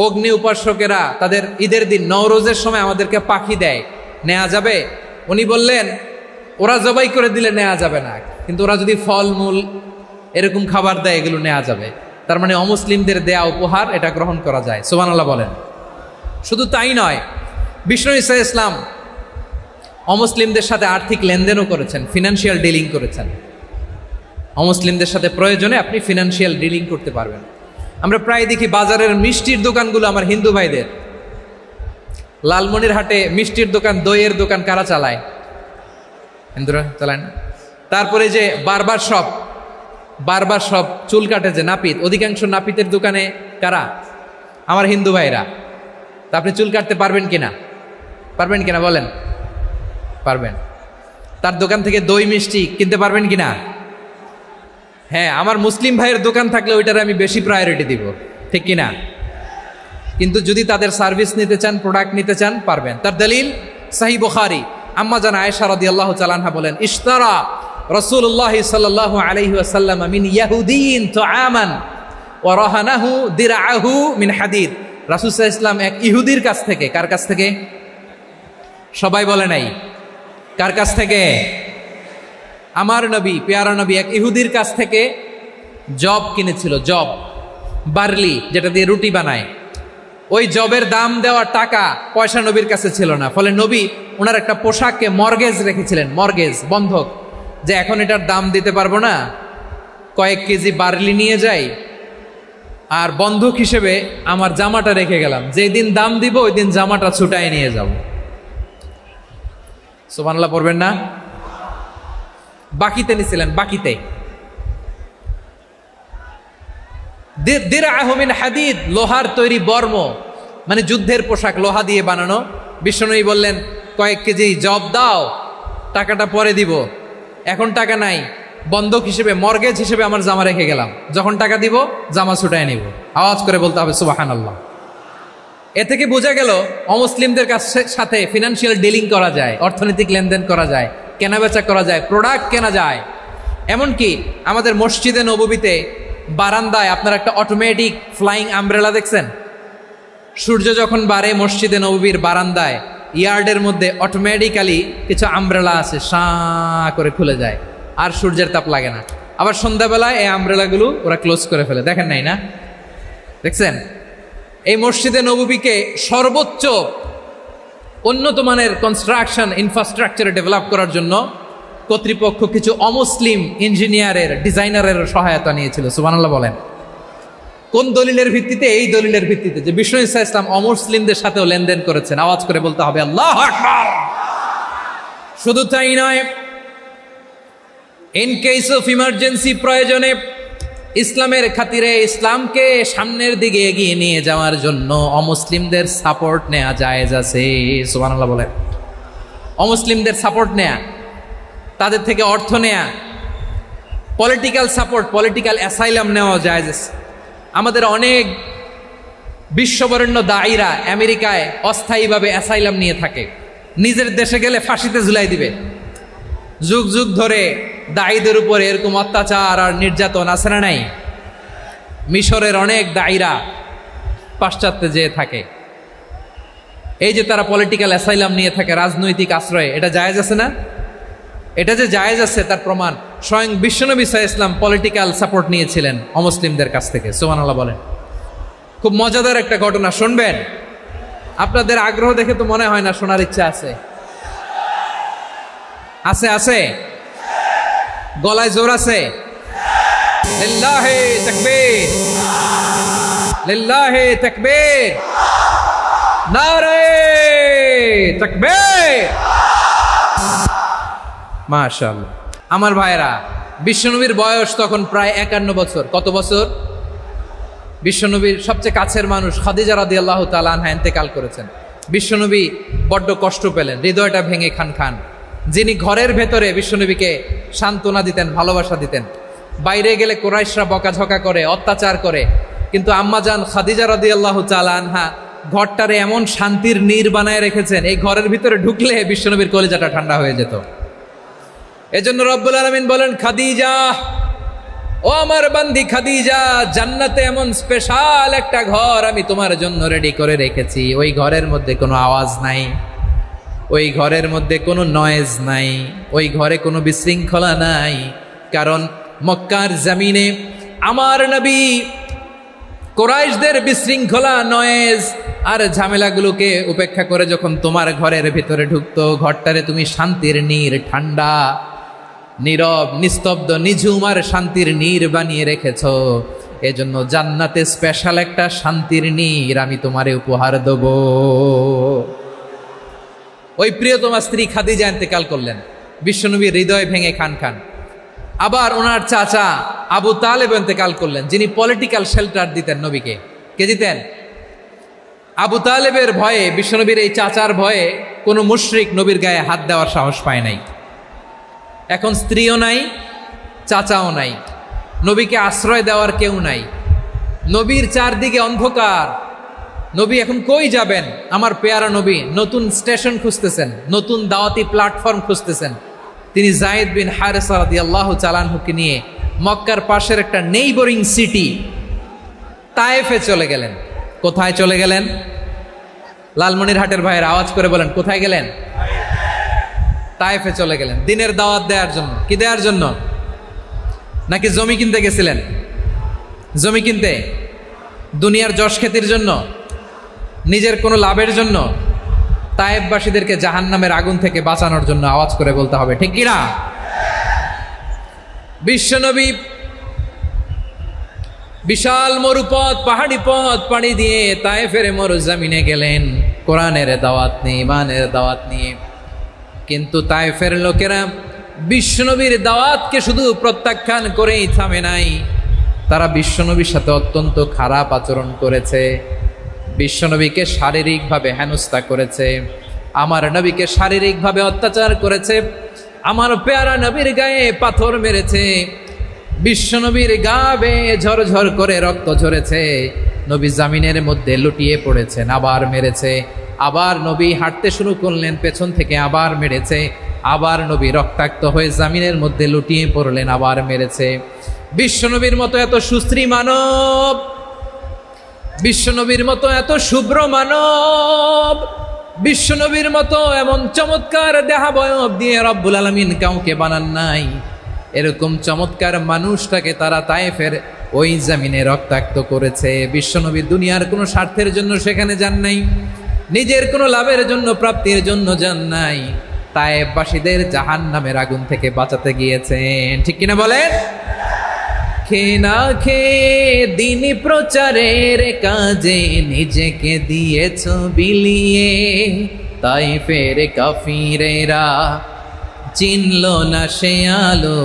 অগ্নি উপাসকেরা তাদের ঈদের দিন নওরোজের সময় আমাদেরকে পাখি দেয়, নেওয়া যাবে? উনি বললেন, ওরা জবাই করে দিলে নেওয়া যাবে না, কিন্তু ওরা যদি ফলমূল এরকম খাবার দেয় এগুলো নেওয়া যাবে। তার মানে অমুসলিমদের দেয়া উপহার এটা গ্রহণ করা যায়। সুবহানাল্লাহ বলেন। শুধু তাই নয়, বিষ্ণু ঈসা ইসলাম অমুসলিমদের সাথে আর্থিক লেনদেনও করেছেন, ফিনান্সিয়াল ডিলিং করেছেন। অমুসলিমদের সাথে প্রয়োজনে আপনি ফিনান্সিয়াল ডিলিং করতে পারবেন। আমরা প্রায় দেখি বাজারের মিষ্টির দোকানগুলো আমার হিন্দু ভাইদের। লালমনিরহাটে মিষ্টির দোকান, দইয়ের দোকান কারা চালায়? হিন্দুরা চালায় না? তারপরে যে বারবার শপ, চুল কাটে যে নাপিত, অধিকাংশ নাপিতের দোকানে কারা? আমার হিন্দু ভাইরা। তা আপনি চুল কাটতে পারবেন কিনা? পারবেন কিনা বলেন? পারবেন। তার দোকান থেকে দই মিষ্টি কিনতে পারবেন কিনা? হ্যাঁ, আমার মুসলিম ভাইয়ের দোকান থাকলে ওইটারে আমি বেশি প্রায়োরিটি দিব, ঠিক কিনা? কিন্তু যদি তাদের সার্ভিস নিতে চান, প্রোডাক্ট নিতে চান, পারবেন। তার দলিল সহিহ বুখারী, আম্মা জান আয়েশা রাদিয়াল্লাহু তাআলা আনহা বলেন, ইশতারা রাসূলুল্লাহ সাল্লাল্লাহু আলাইহি ওয়াসাল্লাম মিন ইয়াহুদিয়িন তুআমান ওয়া রাহানাহু দিরআহু মিন হাদিদ। রাসূল সাল্লাল্লাহু আলাইহি ওয়াসাল্লাম এক ইহুদির কাছ থেকে, কার কাছ থেকে? সবাই বলে নাই কার কাছ থেকে? আমার নবী, পেয়ারা নবী এক ইহুদির কাছ থেকে জব কিনেছিল, জব, বার্লি, যেটা দিয়ে রুটি বানায়। ওই জবের দাম দেওয়ার টাকা পয়সা নবীর কাছে ছিল না, ফলে নবী ওনার একটা পোশাককে মর্গেজ রেখেছিলেন, মর্গেজ, বন্ধক, যে এখন এটার দাম দিতে পারবো না, কয়েক কেজি বার্লি নিয়ে যাই আর বন্ধক হিসেবে আমার জামাটা রেখে গেলাম, যেই দিন দাম দিব ওই দিন জামাটা ছুটায় নিয়ে যাব। সুবহানাল্লাহ পড়বেন না? বাকিতে নিছিলেন, বাকিতে। দিরআহু মিন হাদিদ, লোহার তৈরি বর্ম, মানে যুদ্ধের পোশাক, লোহা দিয়ে বানানো। বিশ্বনবী বললেন, কয়েক কেজি জব দাও, টাকাটা পরে দিব, এখন টাকা নাই, বন্ধক হিসেবে, মর্গেজ হিসেবে আমার জামা রেখে গেলাম, যখন টাকা দিব জামা ছুটায় নিব। আওয়াজ করে বলতে হবে সুবহানাল্লাহ। এ থেকে বোঝা গেল অমুসলিমদের সাথে ফিনান্সিয়াল ডিলিং করা যায়, অর্থনৈতিক লেনদেন করা যায়, কেনাবেচা করা যায়, প্রোডাক্ট কেনা যায়। এমনকি আমাদের মসজিদে নববীতে বারান্দায় আপনার একটা অটোমেটিক ফ্লাইং আমব্রেলা দেখছেন? সূর্য যখন বাড়ে মসজিদে নববীর বারান্দায়, ইয়ার্ডের মধ্যে অটোমেটিক্যালি কিছু আমব্রেলা আছে, সাঁ করে খুলে যায়, আর সূর্যের তাপ লাগে না। আবার সন্ধ্যাবেলায় এই আমব্রেলাগুলো ওরা ক্লোজ করে ফেলে, দেখেন নাই না? দেখছেন? এই মসজিদে নববীকে সর্বোচ্চ উন্নত মানের কনস্ট্রাকশন ইনফ্রাস্ট্রাকচারে ডেভেলপ করার জন্য কর্তৃপক্ষ কিছু অমুসলিম ইঞ্জিনিয়ারের, ডিজাইনারের সহায়তা নিয়েছিল। সুবহানাল্লাহ বলেন। কোন দলিলের ভিত্তিতে? এই দলিলের ভিত্তিতে যে বিষ্ণু ঈসা ইসলাম অমুসলিমদের সাথেও লেনদেন করেছেন। আওয়াজ করে বলতে হবে আল্লাহু আকবার। শুধু তাই নয়, ইন কেস অফ ইমার্জেন্সি, প্রয়োজনে ইসলামের খাতিরে, ইসলামকে সামনের দিকে এগিয়ে নিয়ে যাওয়ার জন্য অমুসলিমদের সাপোর্ট নেওয়া জায়েজ আছে। সুবহানাল্লাহ বলেন। অমুসলিমদের সাপোর্ট নেয়া, তাদের থেকে অর্থ নেয়া, পলিটিক্যাল সাপোর্ট, পলিটিক্যাল অ্যাসাইলাম নেওয়া জায়েজ আছে। আমাদের অনেক বিশ্ববরেণ্য দায়ীরা আমেরিকায় অস্থায়ীভাবে অ্যাসাইলাম নিয়ে থাকে, নিজের দেশে গেলে ফাঁসিতে ঝুলাই দিবে। যুগ যুগ ধরে দায়ীদের উপরে এরকম অত্যাচার আর নির্যাতন আছে না নাই? মিশরের অনেক দায়ীরা পাশ্চাত্যে যেয়ে থাকে, এই যে তারা পলিটিক্যাল অ্যাসাইলাম নিয়ে থাকে, রাজনৈতিক আশ্রয়, এটা জায়েজ আছে না? এটা যে জায়েজ আছে তার প্রমাণ স্বয়ং বিশ্বনবী সাল্লাল্লাহু আলাইহি ওয়াসাল্লাম পলিটিক্যাল সাপোর্ট নিয়েছিলেন অমুসলিমদের কাছ থেকে। সুবহানাল্লাহ বলেন। খুব মজাদার একটা ঘটনা, শুনবেন? আপনাদের আগ্রহ দেখে তো মনে হয় না শোনার ইচ্ছা আছে। আছে আছে, গলায় জোর আছে। লিল্লাহি তাকবীর, লিল্লাহি তাকবীর, নারে তাকবীর। মাশাআল্লাহ। আমার ভাইরা, বিশ্বনবীর বয়স তখন প্রায় 51 বছর। কত বছর? বিশ্বনবীর সবচেয়ে কাছের মানুষ খাদিজা রাদিয়াল্লাহু তাআলা আনহা ইন্তেকাল করেছেন। বিশ্বনবী বড্ড কষ্ট পেলেন, হৃদয়টা ভেঙে খান খান। যিনি ঘরের ভেতরে বিশ্বনবীকে সান্ত্বনা দিতেন, ভালোবাসা দিতেন, বাইরে গেলে কুরাইশরা বকাঝকা করে, অত্যাচার করে, কিন্তু আম্মাজান খাদিজা রাদিয়াল্লাহু তাআলা আনহা ঘরটারে এমন শান্তির নীর বানায় রেখেছেন, এই ঘরের ভিতরে ঢুকলে বিশ্বনবীর কলিজাটা ঠান্ডা হয়ে যেত। এজন্য রব্বুল আলামিন বলেন, খাদিজা, ও আমার বান্দি খাদিজা, জান্নাতে এমন স্পেশাল একটা ঘর আমি তোমার জন্য রেডি করে রেখেছি। ওই ঘরের মধ্যে কোনো আওয়াজ নাই, ওই ঘরের মধ্যে কোনো নয়েজ নাই, ওই ঘরে কোনো বিশৃঙ্খলা নাই। কারণ মক্কার জমিনে আমার নবী কুরাইশদের বিশৃঙ্খলা, নয়েজ আর ঝামেলাগুলোকে উপেক্ষা করে যখন তোমার ঘরের ভিতরে ঢুকতো, ঘরটারে তুমি শান্তির নীর, ঠান্ডা, নীরব, নিস্তব্ধ, নিঝুম আর শান্তির নীর বানিয়ে রেখেছ। এজন্য জান্নাতে স্পেশাল একটা শান্তির নীর আমি তোমারে উপহার দেব। ওই প্রিয়তমা স্ত্রী খাদিজা ইন্তেকাল করলেন, বিশ্বনবীর হৃদয় ভেঙে খান খান। আবার ওনার চাচা আবু তালেব ইন্তেকাল করলেন, যিনি পলিটিক্যাল শেল্টার দিতেন নবীকে। কে দিতেন? আবু তালেবের ভয়ে, বিশ্বনবীর এই চাচার ভয়ে কোনো মুশরিক নবীর গায়ে হাত দেওয়ার সাহস পায় নাই। এখন স্ত্রীও নাই, চাচাও নাই, নবীকে আশ্রয় দেওয়ার কেউ নাই। নবীর চারদিকে অন্ধকার, নবী এখন কই যাবেন? আমার পেয়ারা নবী নতুন স্টেশন খুঁজতেছেন, নতুন দাওয়াতি প্ল্যাটফর্ম খুঁজতেছেন। তিনি যায়েদ বিন হারেসা রাদিয়াল্লাহু তাআলা আনহুকে নিয়ে মক্কার পাশের একটা নেইবরিং সিটি তায়েফে চলে গেলেন। কোথায় চলে গেলেন? লালমনিরহাটের ভাইয়ের আওয়াজ করে বলেন, কোথায় গেলেন? তায়েফে চলে গেলেন দিনের দাওয়াত দেওয়ার জন্য। কি দেওয়ার জন্য? নাকি জমি কিনতে গেছিলেন? জমি কিনতে, দুনিয়ার যশ খ্যাতির জন্য, নিজের কোনো লাভের জন্য? তায়েফবাসীদেরকে জাহান্নামের আগুন থেকে বাঁচানোর জন্য। আওয়াজ করে বলতে হবে, ঠিক কিনা? বিশ্বনবী বিশাল মরুপথ, পাহাড়ি পথ পাড়ি দিয়ে তায়েফের মরুজমিনে গেলেন কোরআনের দাওয়াত নিয়ে, ইমানের দাওয়াত নিয়ে। কিন্তু তায়েফের লোকেরা বিশ্বনবীর দাওয়াতকে শুধু প্রত্যাখ্যান করেই থামে নাই, তারা বিশ্বনবীর সাথে অত্যন্ত খারাপ আচরণ করেছে। বিশ্বনবীকে শারীরিকভাবে হেনস্থা করেছে, আমার নবীকে শারীরিকভাবে অত্যাচার করেছে, আমার পেয়ারা নবীর গায়ে পাথর মেরেছে, বিশ্বনবীর গা বেয়ে ঝরঝর করে রক্ত ঝরেছে, নবী জামিনের মধ্যে লুটিয়ে পড়েছেন, আবার মেরেছে, আবার নবী হাঁটতে শুরু করলেন, পেছন থেকে আবার মেরেছে, আবার নবী রক্তাক্ত হয়ে জামিনের মধ্যে লুটিয়ে পড়লেন, আবার মেরেছে। বিশ্বনবীর মতো এত সুশ্রী মানব, বিশ্বনবীর মতো এত শুভ্র মানব, বিশ্বনবীর মতো এমন চমৎকার দেহাবয়ব দিয়ে রব্বুল আলামিন কাউকে বানান নাই। এরকম চমৎকার মানুষটাকে তারা তায়েফের ওই জমিনে রক্তাক্ত করেছে। বিশ্বনবী দুনিয়ার কোনো স্বার্থের জন্য সেখানে যান নাই, নিজের কোনো লাভের জন্য, প্রাপ্তির জন্য যান নাই, তায়েফবাসীদের জাহান্নামের আগুন থেকে বাঁচাতে গিয়েছেন। ঠিক কিনা বলেন? খেয়ে না খেয়ে দিন প্রচারের কাজে নিজেকে দিয়েছ বিলিয়ে, তায়েফের কাফিরেরা চিনল না সে আলো,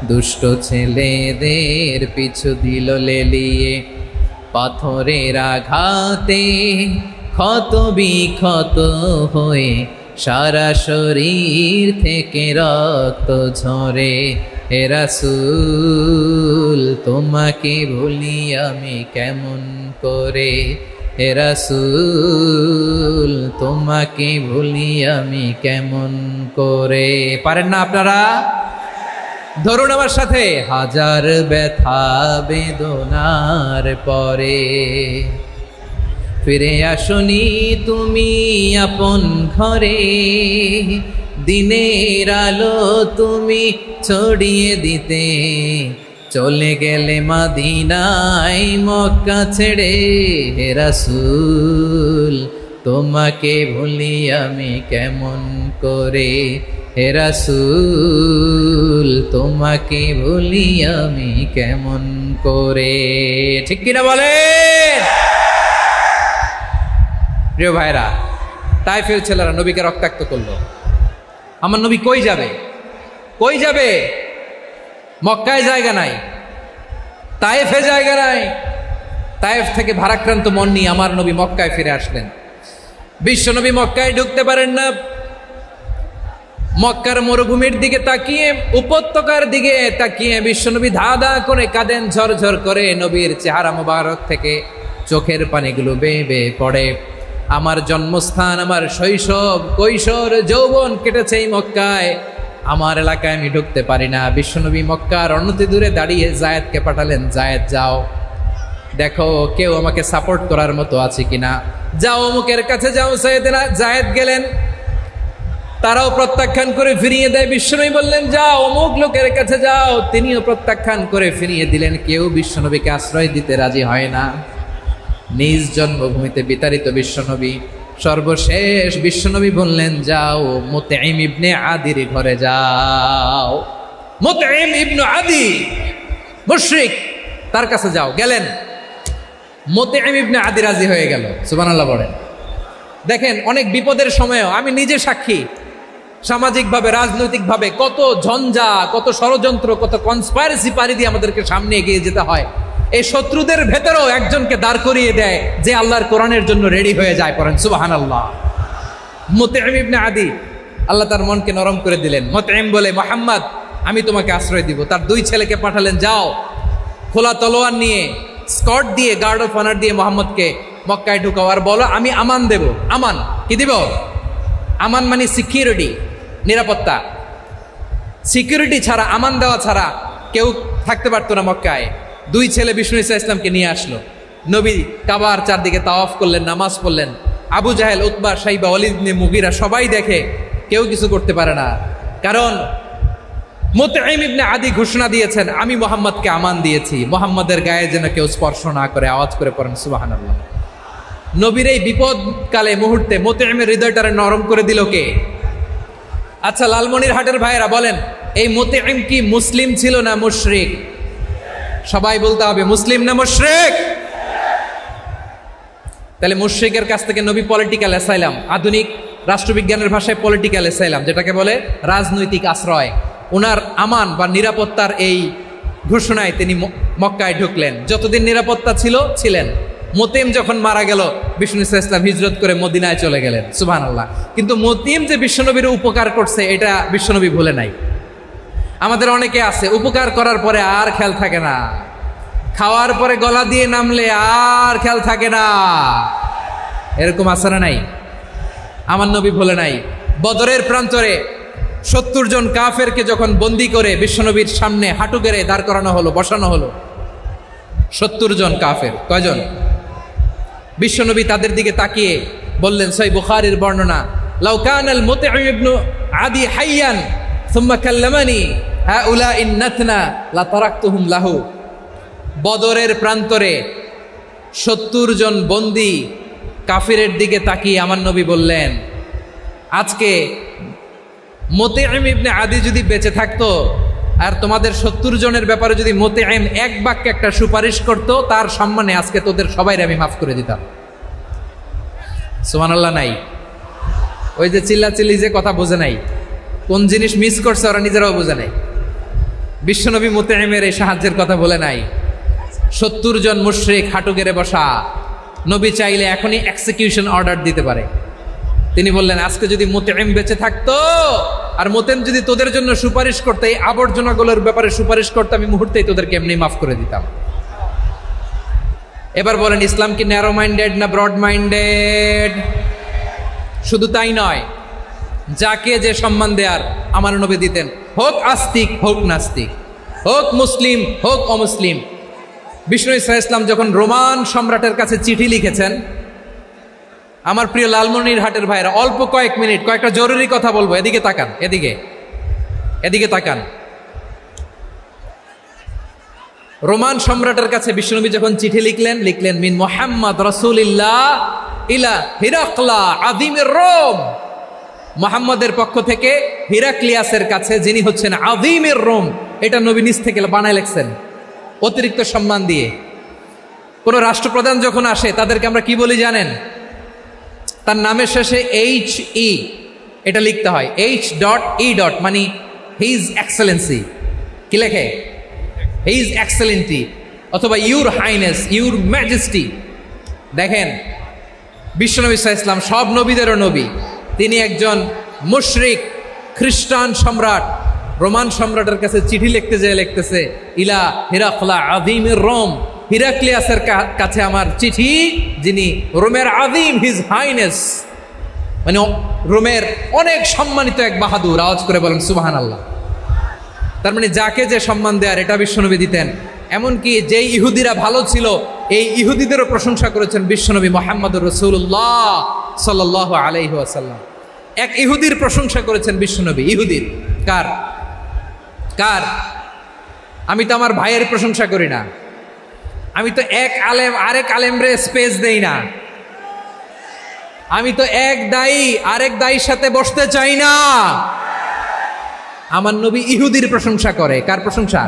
দুষ্ট ছেলেদের পিছু দিল লেলিয়ে, পাথরের আঘাতে ক্ষত বিক্ষত হয়ে সারা শরীর থেকে রক্ত ঝরে। হে রাসূল তোমাকে ভুলি আমি কেমন করে, হে রাসূল তোমাকে ভুলি আমি কেমন করে। পারেন না আপনারা? ধরুন আমার সাথে, হাজার ব্যথা বেদনার পরে ফিরে আসনি তুমি আপন ঘরে, দিনের আলো তুমি ছড়িয়ে দিতে, চলে গেলে মদিনায় মক্কা ছেড়ে। হে রাসূল তোমাকে ভুলি আমি কেমন করে, হে রাসূল তোমাকে ভুলি আমি কেমন করে। ঠিক কিনা বলেন? প্রিয় ভাইরা, তাইফের ছেলেরা নবীকে রক্তাক্ত করলো। আমার নবী কই যাবে? কই যাবে? মক্কায় জায়গা নাই, তায়েফে জায়গা নাই। তায়েফ থেকে ভারাক্রান্ত মন নিয়ে আমার নবী মক্কায় ফিরে আসলেন। বিশ্ব নবী মক্কায় ঢুকতে পারেন না। মক্কার মরুভূমির দিকে তাকিয়ে, উপত্যকার দিকে তাকিয়ে বিশ্বনবী ধা ধা করে কাঁদেন, ঝরঝর করে। নবীর চেহারা মোবারক থেকে চোখের পানিগুলো বেয়ে বেয়ে পড়ে। আমার জন্মস্থান, আমার শৈশব, কৈশোর, যৌবন কেটেছে এই মক্কায়। আমার এলাকায় আমি ঢুকতে পারি না। বিশ্বনবী মক্কার অনতি দূরে দাঁড়িয়ে জায়েদকে পাঠালেন, জায়েদ যাও দেখো কেউ আমাকে সাপোর্ট করার মতো আছে কিনা, যাও অমুকের কাছে যাও। জায়েদ গেলেন, তারাও প্রত্যাখ্যান করে ফিরিয়ে দেয়। বিশ্বনবী বললেন যাও অমুক লোকের কাছে যাও, তিনিও প্রত্যাখ্যান করে ফিরিয়ে দিলেন। কেউ বিশ্বনবীকে আশ্রয় দিতে রাজি হয় না। নিজ জন্মভূমিতে বিতাড়িত বিশ্বনবী, সর্বশেষ বিশ্বনবী বললেন যাও মুতঈম ইবনে আদির ঘরে যাও। মুতঈম ইবনে আদি মুশরিক, তার কাছে যাও। গেলেন, মুতঈম ইবনে আদি রাজি হয়ে গেল। সুবহানাল্লাহ বলেন। দেখেন, অনেক বিপদের সময়ও আমি নিজে সাক্ষী, সামাজিকভাবে রাজনৈতিকভাবে কত ঝঞ্ঝা, কত ষড়যন্ত্র, কত কনস্পাইরেসি পাড়ি দিয়ে আমাদেরকে সামনে এগিয়ে যেতে হয়। এই শত্রুদের ভেতরেও একজনকে দাঁড় করিয়ে দেয় যে আল্লাহর কোরআনের জন্য রেডি হয়ে যায়। পড়েন সুবহানাল্লাহ। মুতঈম ইবনে আদি, আল্লাহ তার মনকে নরম করে দিলেন। মুতঈম বলে, মুহাম্মদ আমি তোমাকে আশ্রয় দিব। তার দুই ছেলেকে পাঠালেন, যাও খোলা তলোয়ার নিয়ে, স্কট দিয়ে, গার্ড অফ অনার দিয়ে মোহাম্মদকে মক্কায় ঢুকাও, আর বলো আমি আমান দেব। আমান কি দিব? আমান মানে সিকিউরিটি, নিরাপত্তা। সিকিউরিটি ছাড়া, আমান দেওয়া ছাড়া কেউ থাকতে পারতো না মক্কায়। দুই ছেলে বিষ্ণু ইসা ইসলামকে নিয়ে আসলো। নবী কাবার চারদিকে তাওয়াফ করলেন, নামাজ পড়লেন। আবু জাহেল, উতবা, শাইবা, ওয়ালিদ ইবনে মুগীরা সবাই দেখে, কেউ কিছু করতে পারে না। কারণ মুতঈম ইবনে আদি ঘোষণা দিয়েছেন আমি মুহাম্মদকে আমান দিয়েছি, মুহাম্মদের গায়ে যেন কেউ স্পর্শ না করে। আওয়াজ করে পড়েন সুবহানাল্লাহ। নবীর এই বিপদকালে মুহূর্তে মুতঈমের হৃদয়টারে নরম করে দিল কে? আচ্ছা, লালমনিরহাটের ভাইয়েরা বলেন, এই মুতঈম কি মুসলিম ছিল না মুশরিক? সবাই বলতে হবে মুসলিম না মুশরিক? তাহলে মুশরিকের কাছ থেকে নবী পলিটিক্যাল অ্যাসাইলাম, আধুনিক রাষ্ট্রবিজ্ঞানের ভাষায় পলিটিক্যাল অ্যাসাইলাম, যেটাকে বলে রাজনৈতিক আশ্রয়, ওনার আমান বা নিরাপত্তার এই ঘোষণায় তিনি মক্কায় ঢুকলেন। যতদিন নিরাপত্তা ছিল ছিলেন। মুতঈম যখন মারা গেল, বিষ্ণু ইসলাম হিজরত করে মদিনায় চলে গেলেন। সুবহানাল্লাহ। কিন্তু মুতঈম যে বিশ্বনবীর উপকার করছে এটা বিশ্বনবী ভুলে নাই। আমাদের অনেকে আছে উপকার করার পরে আর খেয়াল থাকে না, খাওয়ার পরে গলা দিয়ে নামলে আর খেয়াল থাকে না। এরকম আছে না নাই? আমার নবী ভুলে নাই। বদরের প্রান্তরে 70 জন কাফেরকে যখন বন্দি করে বিশ্বনবীর সামনে হাঁটু গেড়ে দাঁড় করানো হলো, বসানো হলো। 70 জন কাফের। কয়জন? বিশ্বনবী তাদের দিকে তাকিয়ে বললেন, সহিহ বুখারীর বর্ণনা, লাউ কানাল মুতঈম ইবনে আদি হাইয়ান সুম্মা কাল্লামানি হাউলাই নাতনা লা তারাকতুহুম লাহু। বদরের প্রান্তরে 70 জন বন্দী কাফিরের দিকে তাকিয়ে আমার নবী বললেন, আজকে মুতঈম ইবনে আদি যদি বেঁচে থাকতো আর তোমাদের 70 জনের ব্যাপারে যদি মুতঈম এক বাক্যে একটা সুপারিশ করতো, তার সম্মানে আজকে তোদের সবাইকে আমি মাফ করে দিতাম। সুবহানাল্লাহ নাই? ওই যে চিল্লাচিল্লি যে কথা বোঝে নাই, কোন জিনিস মিস করছে ওরা নিজেরাও বোঝে নাই। বিশ্বনবী মুতঈমের এই সাহায্যের কথা বলে নাই। 70 জন মুশরিক হাঁটু গেড়ে বসা, নবী চাইলে এখনই এক্সিকিউশন অর্ডার দিতে পারে। তিনি বললেন, আজকে যদি মুতঈম বেঁচে থাকতো আর মুতঈম যদি তোদের জন্য সুপারিশ করতে, এই আবর্জনাগুলোর ব্যাপারে সুপারিশ করতে, আমি মুহূর্তেই তোদেরকে এমনি মাফ করে দিতাম। এবার বলেন, ইসলাম কি ন্যারো মাইন্ডেড না ব্রড মাইন্ডেড? শুধু তাই নয়, যাকে যে সম্মান দেয়ার আমার নবী দিতেন, হোক আস্তিক হোক নাস্তিক, হোক মুসলিম হোক অমুসলিম। বিষ্ণু ইসলাম যখন রোমান সম্রাটের কাছে চিঠি লিখেছেন, আমার প্রিয় লালমনিরহাটের ভাইরা, অল্প কয়েক মিনিট কয়েকটা জরুরি কথা বলবো, এদিকে তাকান, এদিকে তাকান। রোমান সম্রাটের কাছে বিশ্বনবী যখন চিঠি লিখলেন মিন মুহাম্মদ রাসূলিল্লাহ ইলা হিরাকলা আযীমির রোম, মুহাম্মদের পক্ষ থেকে হিরাক্লিয়াসের কাছে, যিনি হচ্ছেন আযীমির রোম। এটা নবী নিজ থেকে বানায় লিখছেন অতিরিক্ত সম্মান দিয়ে। কোন রাষ্ট্রপ্রধান যখন আসে তাদেরকে আমরা কি বলি জানেন? তার নামের শেষে HE এটা লিখতে হয়, H.E. মানে হিজ এক্সেলেন্সি। কি লেখে? হিজ এক্সেলেন্টি, অথবা ইউর হাইনেস, ইউর ম্যাজেস্টি। দেখেন, বিশ্বনবী সাল্লাল্লাহু আলাইহি ওয়াসাল্লাম সব নবীদেরও নবী, তিনি একজন মুশরিক খ্রিস্টান সম্রাট রোমান সম্রাটের কাছে চিঠি লিখতে যেয়ে লিখতেছে, ইলা হিরাকলা আযীমির রোম, হিরাক্লিয়াসের কাছে আমার চিঠি, যিনি রোমের আযীম, হিজ হাইনেস, মানে রোমের অনেক সম্মানিত এক বাহাদুর। আওয়াজ করে বলেন সুবহানাল্লাহ। তার মানে যাকে যে সম্মান দেয়ার এটা বিশ্বনবী দিতেন। এমনকি যেই ইহুদিরা ভালো ছিল, এই ইহুদিদেরও প্রশংসা করেছেন বিশ্বনবী মুহাম্মদুর রাসূলুল্লাহ সাল্লাল্লাহু আলাইহি ওয়াসাল্লাম। এক ইহুদির প্রশংসা করেছেন বিশ্বনবী। ইহুদির কার? আমি তো আমার ভাইয়ের প্রশংসা করি না, আমি তো এক আলেম আরেক আলেমরে স্পেস দেই না, আমি তো এক দায়ী আরেক দায়ীর সাথে বসতে চাই না। আমার নবী ইহুদির প্রশংসা করে। কার প্রশংসা?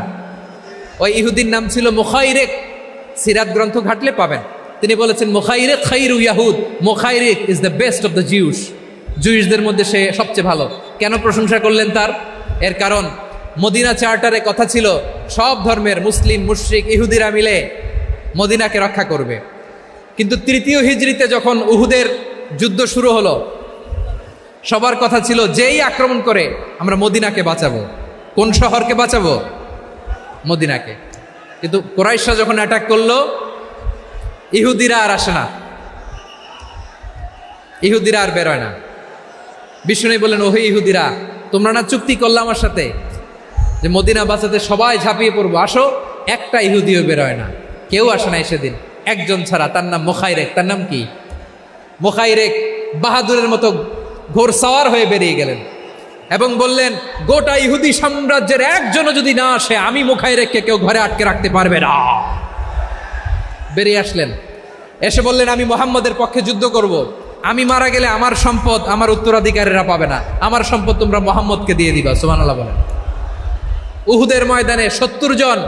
ওই ইহুদির নাম ছিল মুখাইরেক। সিরাত গ্রন্থ ঘাটলে পাবেন। তিনি বলেছেন, মুখাইরেক খাইরু ইয়াহুদ, Mukhairiq is the best of the Jews. জুইসদের মধ্যে সে সবচেয়ে ভালো। কেন প্রশংসা করলেন তার? এর কারণ মদিনা চার্টারে কথা ছিল সব ধর্মের মুসলিম, মুশরিক, ইহুদিরা মিলে মদিনাকে রক্ষা করবে। কিন্তু তৃতীয় হিজরিতে যখন উহুদের যুদ্ধ শুরু হলো, সবার কথা ছিল যেই আক্রমণ করে আমরা মদিনাকে বাঁচাবো। কোন শহরকে বাঁচাবো? মদিনাকে। কিন্তু কুরাইশরা যখন অ্যাটাক করলো, ইহুদিরা আর আসে না, ইহুদিরা আর বেরোয় না। বিষ্ণু বললেন, ওহে ইহুদিরা, তোমরা না চুক্তি করলে আমার সাথে যে মদিনা বাঁচাতে সবাই ঝাঁপিয়ে পড়বো, আসো। একটা ইহুদিও বেরোয় না, কেউ আসে না সেদিন, একজন ছাড়া। তার নাম মুখাইরেক। তার নাম কি? মুখাইরেক বাহাদুরের মতো ঘোড়সাওয়ার হয়ে বেরিয়ে গেলেন এবং বললেন, গোটা ইহুদি সাম্রাজ্যের একজনও যদি না আসে, আমি মুখাইরেককে কেউ ঘরে আটকে রাখতে পারবে না। বেরিয়ে আসলেন, এসে বললেন, আমি মুহাম্মদের পক্ষে যুদ্ধ করব। আমি মারা গেলে আমার সম্পদ আমার উত্তরাধিকারীরা পাবে না, আমার সম্পদ তোমরা মুহাম্মদকে দিয়ে দিবা। সুবহানাল্লাহ বলেন। উহুদের ময়দানে 70 জন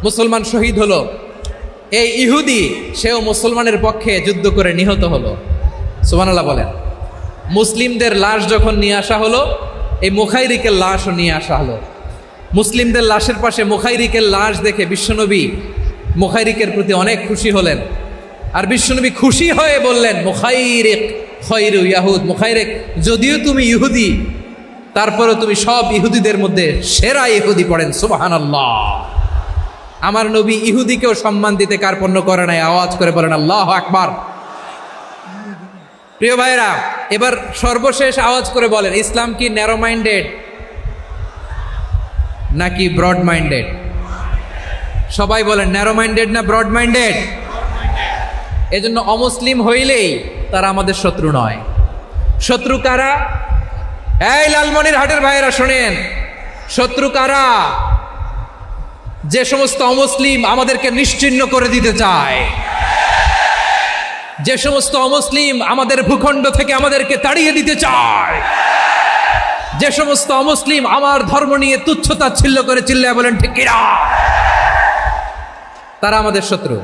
মুসলমান শহীদ হলো। এই ইহুদি, সেও মুসলমানের পক্ষে যুদ্ধ করে নিহত হলো। সুবহানাল্লাহ বলেন। মুসলিমদের লাশ যখন নিয়ে আসা হলো, এই মুখাইরিকের লাশও নিয়ে আসা হলো। মুসলিমদের লাশের পাশে মুখাইরিকের লাশ দেখে বিশ্বনবী মুখাইরিকের প্রতি অনেক খুশি হলেন। আর বিশ্বনবী খুশি হয়ে বললেন, মুখাইরিক খায়রু ইয়াহুদ, মুখাইরিক যদিও তুমি ইহুদি, তারপরেও তুমি সব ইহুদিদের মধ্যে সেরা ইহুদি। পড়েন সুবহানাল্লাহ। আমার নবী ইহুদিকেও সম্মান দিতে কার্পণ্য করে নাই। আওয়াজ করে বলেন আল্লাহু আকবার। প্রিয় ভাইরা, এবার সর্বশেষ আওয়াজ করে বলেন, ইসলাম কি ন্যারো মাইন্ডেড নাকি ব্রড মাইন্ডেড? সবাই বলেন, ন্যারো মাইন্ডেড না ব্রড মাইন্ডেড? এজন্য অমুসলিম হইলেই তারা আমাদের শত্রু নয়। শত্রু কারা? এই লালমনিরহাটের ভাইয়েরা শোনেন, শত্রু কারা? যে সমস্ত অমুসলিম আমাদেরকে নিশ্চিহ্ন করে দিতে চায়, যে সমস্ত অমুসলিম আমাদের ভূখণ্ড থেকে আমাদেরকে তাড়িয়ে দিতে চায়, যে সমস্ত অমুসলিম আমার ধর্ম নিয়ে তুচ্ছতাচ্ছিল্য করে চিল্লায় বলেন ঠিক কিনা, তারা আমাদের শত্রু।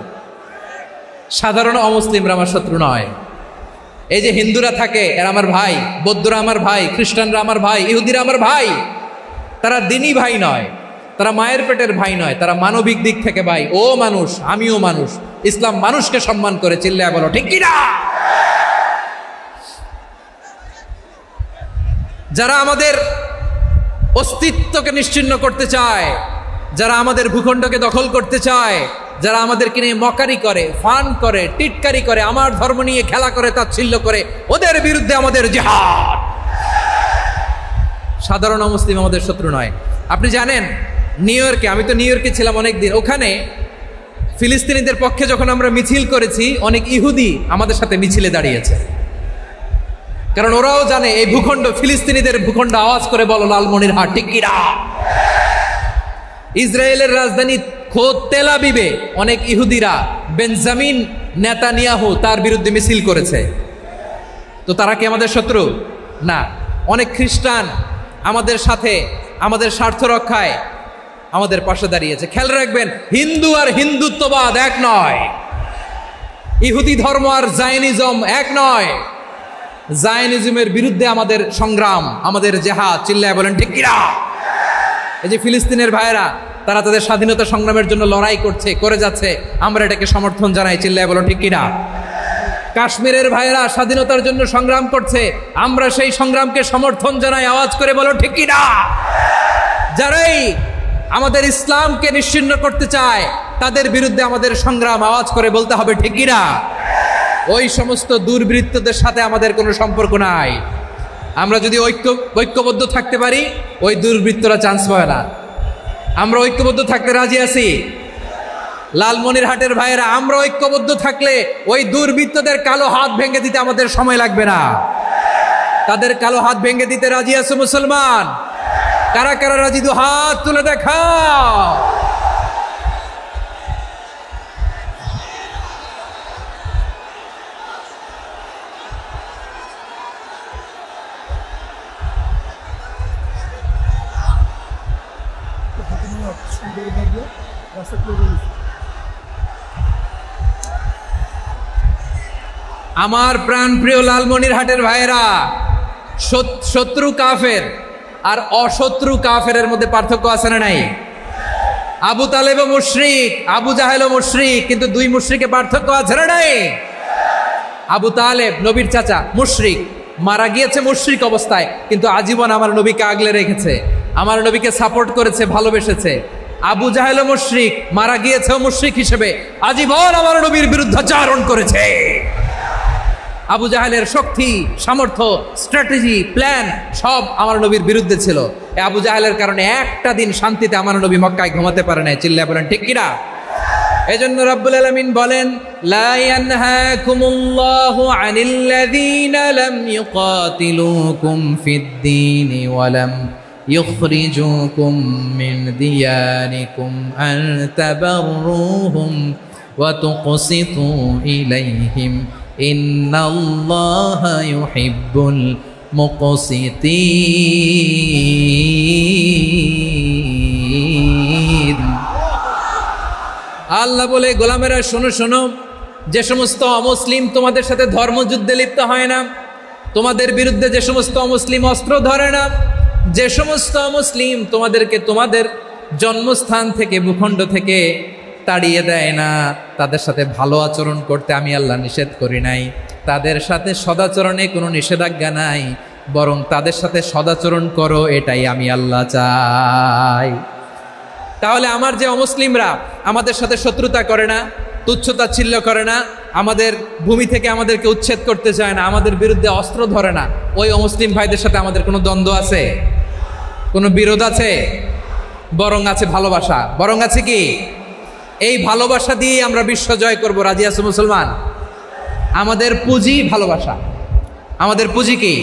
সাধারণ অমুসলিমরা আমার শত্রু নয়। এই যে হিন্দুরা থাকে, এরা আমার ভাই, বৌদ্ধরা আমার ভাই, খ্রিস্টানরা আমার ভাই, ইহুদিরা আমার ভাই। তারা দিনই ভাই নয়, তারা মায়ের পেটের ভাই নয়, তারা মানবিক দিক থেকে ভাই। ও মানুষ, আমিও মানুষ। ইসলাম মানুষকে সম্মান করে, চিল্লায় বলো ঠিক কিনা। যারা আমাদের অস্তিত্বকে নিশ্চিহ্ন করতে চায়, যারা আমাদের ভূখণ্ডকে দখল করতে চায়, যারা আমাদেরকে নিয়ে মকারি করে, ফান করে, টিটকারি করে, আমার ধর্ম নিয়ে খেলা করে, তাচ্ছিল্য করে, ওদের বিরুদ্ধে আমাদের জিহাদ। সাধারণ মুসলিম আমাদের শত্রু নয়। আপনি জানেন নিউ ইয়র্কে, আমি তো নিউ ইয়র্কে ছিলাম অনেকদিন, ওখানে ফিলিস্তিনিদের পক্ষে যখন আমরা মিছিল করেছি অনেক ইহুদি আমাদের সাথে মিছিলে দাঁড়িয়েছে, কারণ ওরাও জানে এই ভূখণ্ড ফিলিস্তিনিদের ভূখণ্ড। আওয়াজ করে বলো লালমনিরহাট ঠিক কি না? ইসরায়েলের রাজধানী খোদ তেল আবিবে অনেক ইহুদিরা বেঞ্জামিন নেতানিয়াহু তার বিরুদ্ধে মিছিল করেছে। তো তারা কি আমাদের শত্রু? না। অনেক খ্রিস্টান আমাদের সাথে আমাদের স্বার্থ রক্ষায় আমাদের পাশে দাঁড়িয়েছে। খেয়াল রাখবেন, হিন্দু আর হিন্দুত্ববাদ এক নয়, ইহুদি ধর্ম আর জায়নিজম এক নয়। জায়নিজমের বিরুদ্ধে আমাদের সংগ্রাম, আমাদের জেহাদ, চিল্লায় বলেন ঠিক কিনা? এই যে ফিলিস্তিনের ভাইয়েরা, তারা তাদের স্বাধীনতা সংগ্রামের জন্য লড়াই করছে, করে যাচ্ছে, আমরা এটাকে সমর্থন জানাই, চিল্লায় বলো ঠিক কিনা? কাশ্মীরের ভাইয়েরা স্বাধীনতার জন্য সংগ্রাম করছে, আমরা সেই সংগ্রামকে সমর্থন জানাই, আওয়াজ করে বলো ঠিক কিনা? যারাই আমাদের ইসলামকে নিশ্চিহ্ন করতে চায় তাদের বিরুদ্ধে আমাদের সংগ্রাম, আওয়াজ করে বলতে হবে ঠিক কিনা? ওই সমস্ত দুর্বৃত্তদের সাথে আমাদের কোনো সম্পর্ক নাই। আমরা যদি ঐক্যবদ্ধ থাকতে পারি, ওই দুর্বৃত্তরা চান্স পাবে না। আমরা ঐক্যবদ্ধ থাকতে রাজি আছি। লালমনিরহাটের ভাইয়েরা, আমরা ঐক্যবদ্ধ থাকলে ওই দুর্বৃত্তদের কালো হাত ভেঙে দিতে আমাদের সময় লাগবে না। তাদের কালো হাত ভেঙে দিতে রাজি আছে মুসলমান? কারা কারা রাজি? দু হাত তুলে দেখাও। আমার প্রাণ প্রিয় লালমনিরহাটের ভাইয়েরা, শত্রু কাফের আর অশত্রু কাফেরের মধ্যে পার্থক্য আছে না নাই? আবু তালেবও মুশরিক, আবু জাহেলও মুশরিক, কিন্তু দুই মুশরিকে পার্থক্য আছে না নাই? আবু তালেব নবীর চাচা, মুশরিক, মারা গিয়েছে মুশরিক অবস্থায়, কিন্তু আজীবন আমার নবীকে আগলে রেখেছে, আমার নবীকে সাপোর্ট করেছে, ভালোবেসেছে। আবু জাহেলও মুশরিক, মারা গিয়েছেও মুশরিক হিসেবে, আজীবন আমার নবীর বিরুদ্ধাচরণ করেছে। আবু জাহেলের শক্তি, সামর্থ্য, স্ট্র্যাটেজি, প্ল্যান সব আমার নবীর বিরুদ্ধে ছিল। এই আবু জাহেলের কারণে একটা দিন শান্তিতে আমার নবী মক্কায় ঘুমাতে পারে নাই, চিল্লায় বলেন ঠিক কিনা? এজন্য রব্বুল আলামিন বলেন, লা ইয়ানহাকুমুল্লাহু আনিল্লাযীনা লাম ইউকাতিলুকুম ফিদ-দীনি ওয়া লাম ইখরিজুকুম মিন দিয়ারিকুম আন তাবাররুহুম ওয়া তুকসিতু ইলাইহিম ইন্নাল্লাহা ইউহিব্বুল মুকসিতিন। আল্লাহ বলে, গোলামেরা শোনো শোনো, যে সমস্ত অমুসলিম তোমাদের সাথে ধর্মযুদ্ধে লিপ্ত হয় না, তোমাদের বিরুদ্ধে যে সমস্ত অমুসলিম অস্ত্র ধরে না, যে সমস্ত অমুসলিম তোমাদেরকে তোমাদের জন্মস্থান থেকে, ভূখণ্ড থেকে তাড়িয়ে দেয় না, তাদের সাথে ভালো আচরণ করতে আমি আল্লাহ নিষেধ করি নাই। তাদের সাথে সদাচরণে কোনো নিষেধাজ্ঞা নাই, বরং তাদের সাথে সদাচরণ করো, এটাই আমি আল্লাহ চাই। তাহলে আমার যে অমুসলিমরা আমাদের সাথে শত্রুতা করে না, তুচ্ছতাচ্ছিল্য করে না, আমাদের ভূমি থেকে আমাদেরকে উচ্ছেদ করতে চায় না, আমাদের বিরুদ্ধে অস্ত্র ধরে না, ওই অমুসলিম ভাইদের সাথে আমাদের কোনো দ্বন্দ্ব আছে? কোনো বিরোধ আছে? বরং আছে ভালোবাসা। বরং আছে কি? এই ভালোবাসা দিয়ে আমরা বিশ্ব জয় করব। রাজি আছো মুসলমান? আমাদের পুঁজি ভালোবাসা। আমাদের পুঁজি কি?